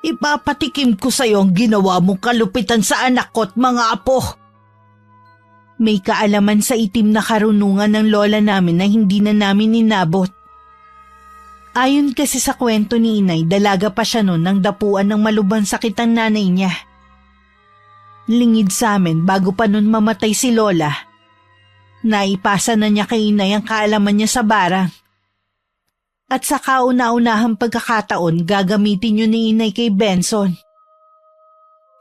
Ipapatikim ko sa iyo ang ginawa mong kalupitan sa anak ko at mga apo. May kaalaman sa itim na karunungan ng lola namin na hindi na namin inabot. Ayon kasi sa kwento ni inay, dalaga pa siya noon nang dapuan ng malubhang sakit ang nanay niya. Lingid sa amin bago pa noon mamatay si Lola. Naipasa na niya kay inay ang kaalaman niya sa barang. At sa kauna-unahang pagkakataon, gagamitin yun ni inay kay Benson.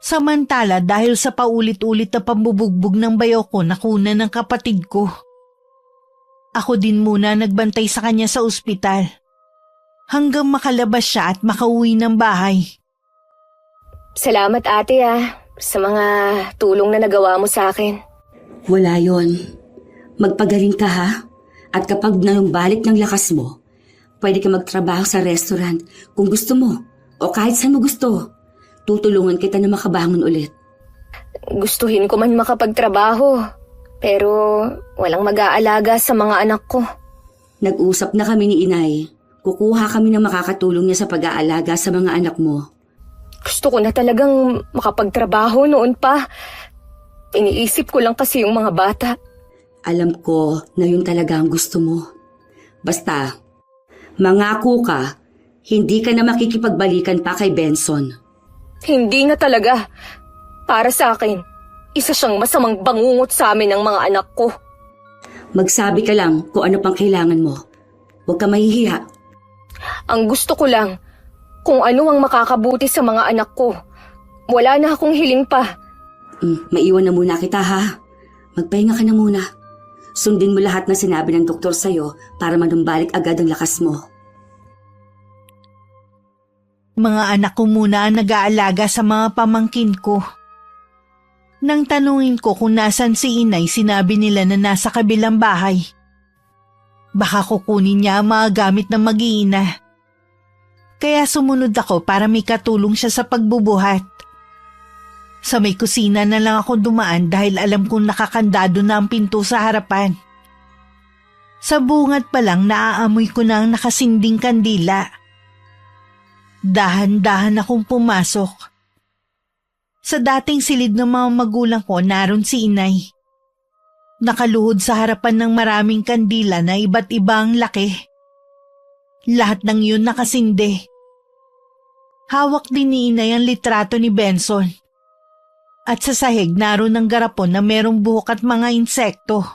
Samantala dahil sa paulit-ulit na pambubugbog ng bayaw ko nakuna ng kapatid ko. Ako din muna nagbantay sa kanya sa ospital. Hanggang makalabas siya at makauwi ng bahay. Salamat ate sa mga tulong na nagawa mo sa akin. Wala yon. Magpagaling ka ha. At kapag nalumbalik ng lakas mo, pwede ka magtrabaho sa restaurant kung gusto mo o kahit saan mo gusto. Tutulungan kita na makabangon ulit. Gustuhin ko man makapagtrabaho, pero walang mag-aalaga sa mga anak ko. Nag-usap na kami ni inay. Kukuha kami ng makakatulong niya sa pag-aalaga sa mga anak mo. Gusto ko na talagang makapagtrabaho noon pa. Iniisip ko lang kasi yung mga bata. Alam ko na yun talaga ang gusto mo. Basta, mangako ka, hindi ka na makikipagbalikan pa kay Benson. Hindi na talaga. Para sa akin, isa siyang masamang bangungot sa amin ng mga anak ko. Magsabi ka lang kung ano pang kailangan mo. Huwag ka mahihiya. Ang gusto ko lang, kung ano ang makakabuti sa mga anak ko. Wala na akong hiling pa. Maiwan na muna kita ha. Magpahinga ka na muna. Sundin mo lahat na sinabi ng doktor sa'yo para manumbalik agad ang lakas mo. Mga anak ko muna ang nag-aalaga sa mga pamangkin ko. Nang tanungin ko kung nasan si inay, sinabi nila na nasa kabilang bahay. Baka kukunin niya ang mga gamit ng mag-iina. Kaya sumunod ako para may katulong siya sa pagbubuhat. Sa may kusina na lang ako dumaan dahil alam kong nakakandado na ang pinto sa harapan. Sa bungad pa lang naaamoy ko na ang nakasinding kandila. Dahan-dahan akong pumasok. Sa dating silid ng mga magulang ko, naroon si inay. Nakaluhod sa harapan ng maraming kandila na iba't ibang laki. Lahat ng yun nakasindi. Hawak din ni inay ang litrato ni Benson. At sa sahig naroon ang garapon na merong buhok at mga insekto.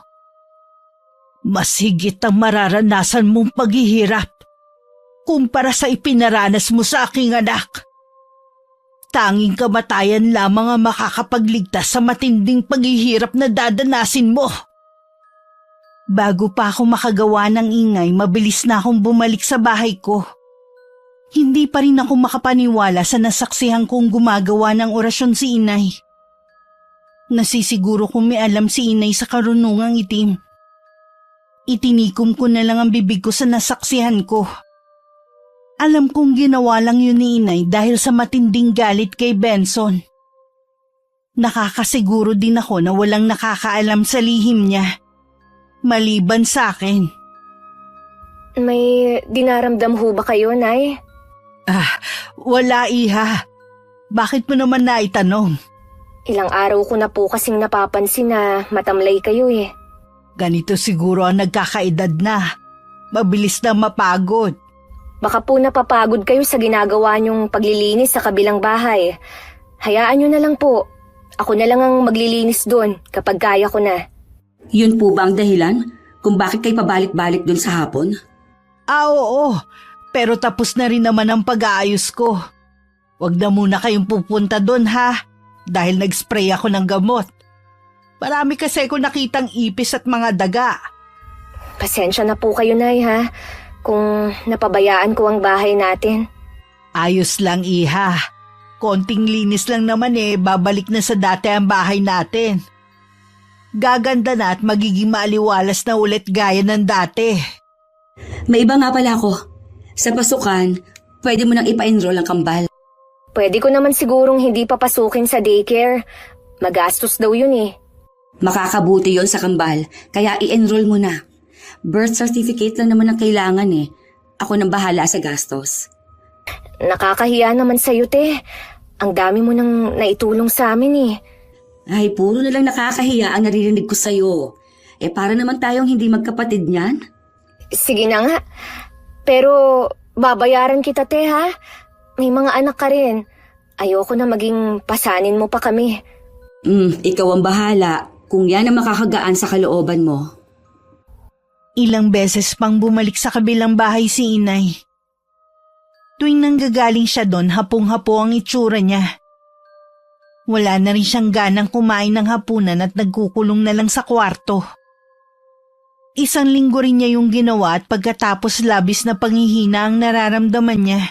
Mas higit ang mararanasan mong paghihirap kumpara sa ipinaranas mo sa aking anak. Tanging kamatayan lamang ang makakapagligtas sa matinding paghihirap na dadanasin mo. Bago pa ako makagawa ng ingay, mabilis na akong bumalik sa bahay ko. Hindi pa rin ako makapaniwala sa nasaksihan kong gumagawa ng orasyon si inay. Nasisiguro kung may alam si inay sa karunungang itim. Itinikom ko na lang ang bibig ko sa nasaksihan ko. Alam kong ginawa lang yun ni inay dahil sa matinding galit kay Benson. Nakakasiguro din ako na walang nakakaalam sa lihim niya. Maliban sa akin. May dinaramdam ho ba kayo, Nay? Wala iha. Bakit mo naman naitanong? Ilang araw ko na po kasing napapansin na matamlay kayo Ganito siguro ang nagkakaedad na. Mabilis na mapagod. Baka po napapagod kayo sa ginagawa niyong paglilinis sa kabilang bahay. Hayaan niyo na lang po. Ako na lang ang maglilinis doon kapag kaya ko na. Yun po ba ang dahilan kung bakit kayo pabalik-balik dun sa hapon? Oo. Pero tapos na rin naman ang pag-aayos ko. Huwag na muna kayong pupunta doon ha. Dahil nag-spray ako ng gamot. Marami kasi ko nakitang ipis at mga daga. Pasensya na po kayo, Nay, ha? Kung napabayaan ko ang bahay natin. Ayos lang, iha. Konting linis lang naman babalik na sa dati ang bahay natin. Gaganda na at magiging maaliwalas na ulit gaya ng dati. May iba nga pala ako. Sa pasukan, pwede mo nang ipa-enroll ang kambal. Pwede ko naman sigurong hindi papasukin sa daycare. Magastos daw yun Makakabuti yon sa kambal, kaya i-enroll mo na. Birth certificate lang naman ang kailangan Ako nang bahala sa gastos. Nakakahiya naman sa'yo, te. Ang dami mo nang naitulong sa amin Ay, puro na lang nakakahiya ang naririnig ko sa'yo. Para naman tayong hindi magkapatid niyan. Sige na nga. Pero Babayaran kita, te, ha? May mga anak ka rin. Ayoko na maging pasanin mo pa kami. Ikaw ang bahala kung yan ang makakagaan sa kalooban mo. Ilang beses pang bumalik sa kabilang bahay si inay. Tuwing nanggagaling siya doon, hapong-hapo ang itsura niya. Wala na rin siyang ganang kumain ng hapunan at nagkukulong na lang sa kwarto. 1 linggo rin niya yung ginawa at pagkatapos labis na panghihina ang nararamdaman niya.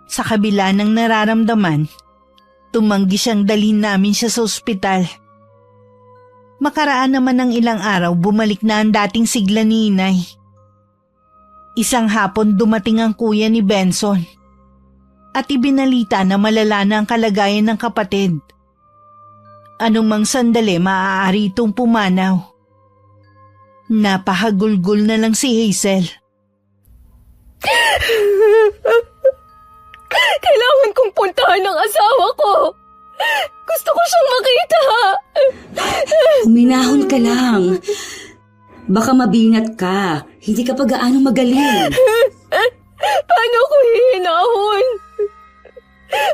Sa kabila ng nararamdaman, tumanggi siyang dalhin namin siya sa ospital. Makaraan naman ng ilang araw, bumalik na ang dating sigla ni inay. Isang hapon dumating ang kuya ni Benson at ibinalita na malala na ang kalagayan ng kapatid. Anumang sandali maaari itong pumanaw. Napahagulgol na lang si Hazel. Kailangan kong puntahan ng asawa ko. Gusto ko siyang makita. Huminahon ka lang. Baka mabinat ka. Hindi ka pa gaano magaling. Paano ko hihinahon?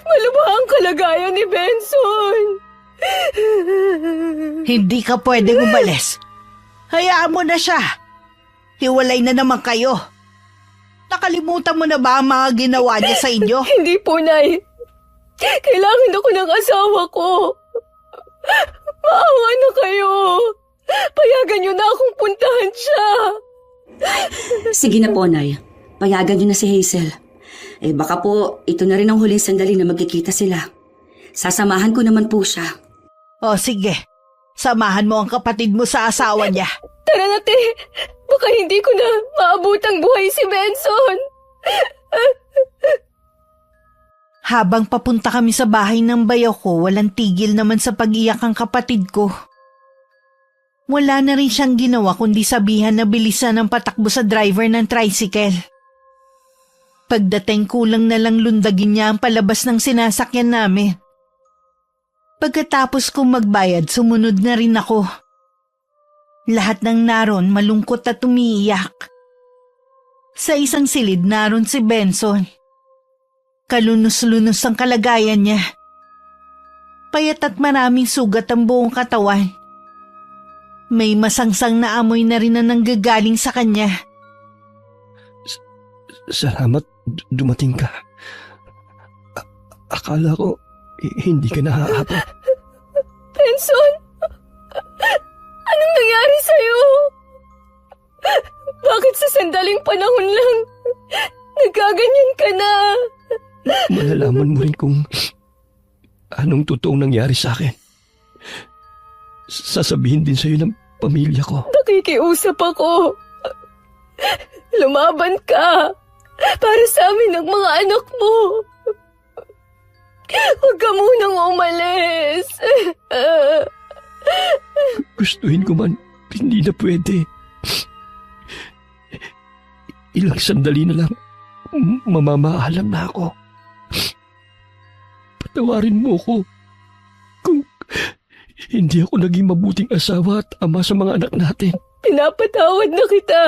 Malubha ang kalagayan ni Benson. Hindi ka pwedeng umalis. Hayaan mo na siya. Hiwalay na naman kayo. Nakalimutan mo na ba ang mga ginawa niya sa inyo? Hindi po, Nay. Kailangan ako ng asawa ko. Maawa na kayo. Payagan niyo na akong puntahan siya. Sige na po, Nay. Payagan niyo na si Hazel. Baka po ito na rin ang huling sandali na magkikita sila. Sasamahan ko naman po siya. O sige, samahan mo ang kapatid mo sa asawa niya. Tara na, te. Baka hindi ko na maabutang buhay si Benson. Habang papunta kami sa bahay ng bayaw ko, walang tigil naman sa pag-iyak ang kapatid ko. Wala na rin siyang ginawa kundi sabihan na bilisan ang patakbo sa driver ng tricycle. Pagdating kulang na lang lundagin niya ang palabas ng sinasakyan namin. Pagkatapos kong magbayad, sumunod na rin ako. Lahat ng naron malungkot at umiiyak. Sa isang silid naron si Benson. Kalunos-lunos ang kalagayan niya. Payat at maraming sugat ang buong katawan. May masangsang na amoy na rin na nanggagaling sa kanya. Salamat, dumating ka. Akala ko, hindi ka nahahabol. Benson! Anong nangyari sa'yo? Bakit sa sandaling panahon lang nagkaganyan ka na? Malalaman mo rin kung anong totoong nangyari sa akin. Sasabihin din sa'yo ng pamilya ko. Nakikiusap ako. Lumaban ka para sa amin ng mga anak mo. Huwag ka munang umalis. Gustuhin ko man, hindi na pwede. Ilang sandali na lang, mamamaalam na ako. Patawarin mo ko kung hindi ako naging mabuting asawa at ama sa mga anak natin. Pinapatawad na kita.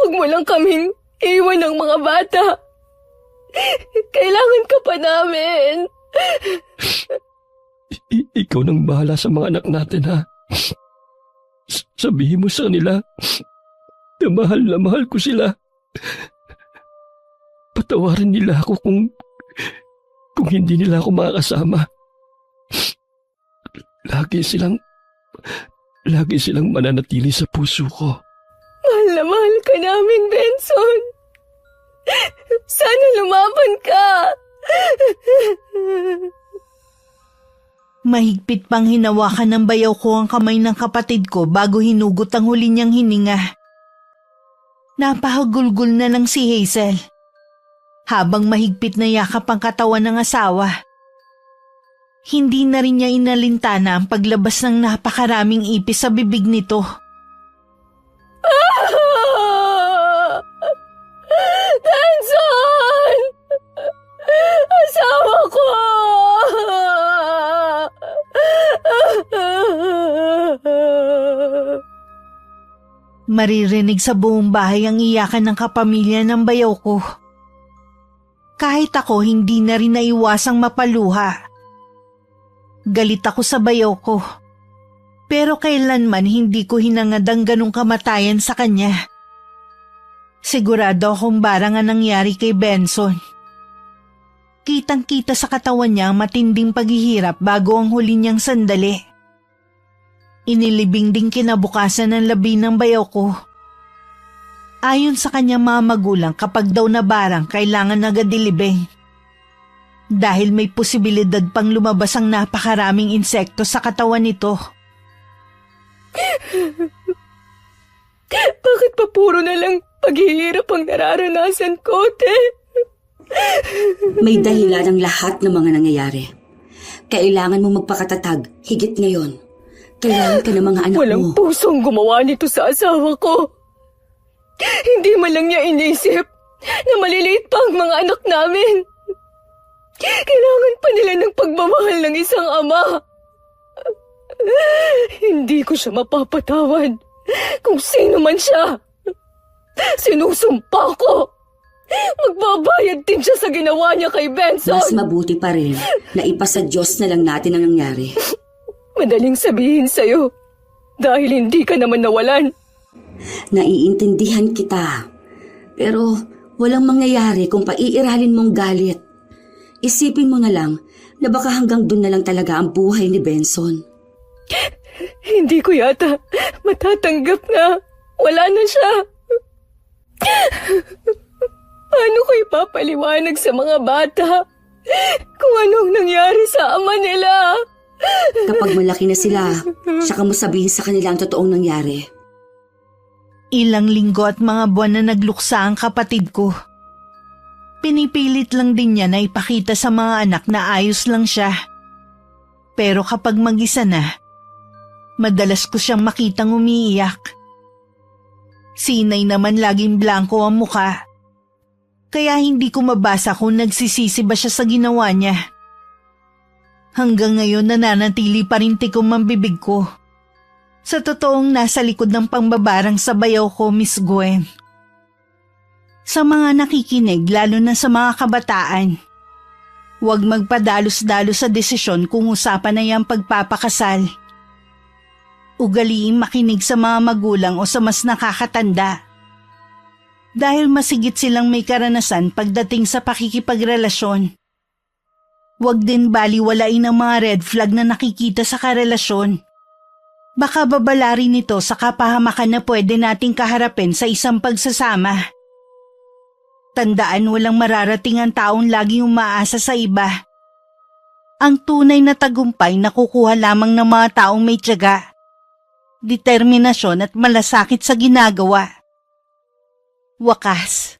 Huwag mo lang kaming iwan ng mga bata. Kailangan ka pa namin. Ikaw nang bahala sa mga anak natin, ha? Sabihin mo sa kanila na mahal ko sila. Patawarin nila ako kung hindi nila ako makakasama. Lagi silang mananatili sa puso ko. Mahal na mahal ka namin, Benson. Sana lumaban ka. Mahigpit pang hinawakan ng bayaw ko ang kamay ng kapatid ko bago hinugot ang huli niyang hininga. Napahagulgol na lang si Hazel. Habang mahigpit na yakap ang katawan ng asawa. Hindi na rin niya inalintana ang paglabas ng napakaraming ipis sa bibig nito. Benson! Asawa ko! Maririnig sa buong bahay ang iyakan ng kapamilya ng bayaw ko. Kahit ako, hindi na rin naiwasang mapaluha. Galit ako sa bayaw ko. Pero kailanman hindi ko hinangad ang ganong kamatayan sa kanya. Sigurado akong barang ang nangyari kay Benson. Kitang-kita sa katawan niya ang matinding paghihirap bago ang huli niyang sandali. Inilibing din kinabukasan ng labi ng bayaw ko. Ayon sa kanyang mga magulang, kapag daw na barang kailangan agad ilibing. Dahil may posibilidad pang lumabas ang napakaraming insekto sa katawan nito. Bakit pa puro na lang paghihirap ang nararanasan ko, te? May dahilan ang lahat ng mga nangyayari. Kailangan mo magpakatatag, higit ngayon. Kailangan ka ng mga anak Walang mo. pusong gumawa nito sa asawa ko. Hindi man lang niya inisip na maliliit pa ang mga anak namin. Kailangan pa nila ng pagmamahal ng isang ama. Hindi ko siya mapapatawad kung sino man siya. Sinusumpa ko. Magbabayad din siya sa ginawa niya kay Benson. Mas mabuti pa rin na ipasa Diyos na lang natin ang nangyari. Madaling sabihin sa'yo dahil hindi ka naman nawalan. Naiintindihan kita. Pero walang mangyayari kung paiiralin mong galit. Isipin mo na lang na baka hanggang dun na lang talaga ang buhay ni Benson. Hindi ko yata matatanggap na wala na siya. Paano ko ipapaliwanag sa mga bata kung anong nangyari sa ama nila? Kapag malaki na sila, saka mo sabihin sa kanila ang totoong nangyari. Ilang linggo at mga buwan na nagluksa ang kapatid ko. Pinipilit lang din niya na ipakita sa mga anak na ayos lang siya. Pero kapag mag-isa na, madalas ko siyang makitang umiiyak. Sinay naman laging blanko ang muka. Kaya hindi ko mabasa kung nagsisisi ba siya sa ginawa niya. Hanggang ngayon nananatili pa rin tikom ang bibig ko. Sa totoong nasa likod ng pangbabarang sa bayaw ko, Miss Gwen. Sa mga nakikinig, lalo na sa mga kabataan, huwag magpadalos-dalos sa desisyon kung usapan na yung pagpapakasal. Ugaliin makinig sa mga magulang o sa mas nakakatanda. Dahil masigit silang may karanasan pagdating sa pakikipagrelasyon. Huwag din baliwalain ang mga red flag na nakikita sa karelasyon. Baka babala rin ito sa kapahamakan na pwede nating kaharapin sa isang pagsasama. Tandaan, walang mararating ang taong laging umaasa sa iba. Ang tunay na tagumpay nakukuha lamang ng mga taong may tiyaga, determinasyon at malasakit sa ginagawa. Wakas,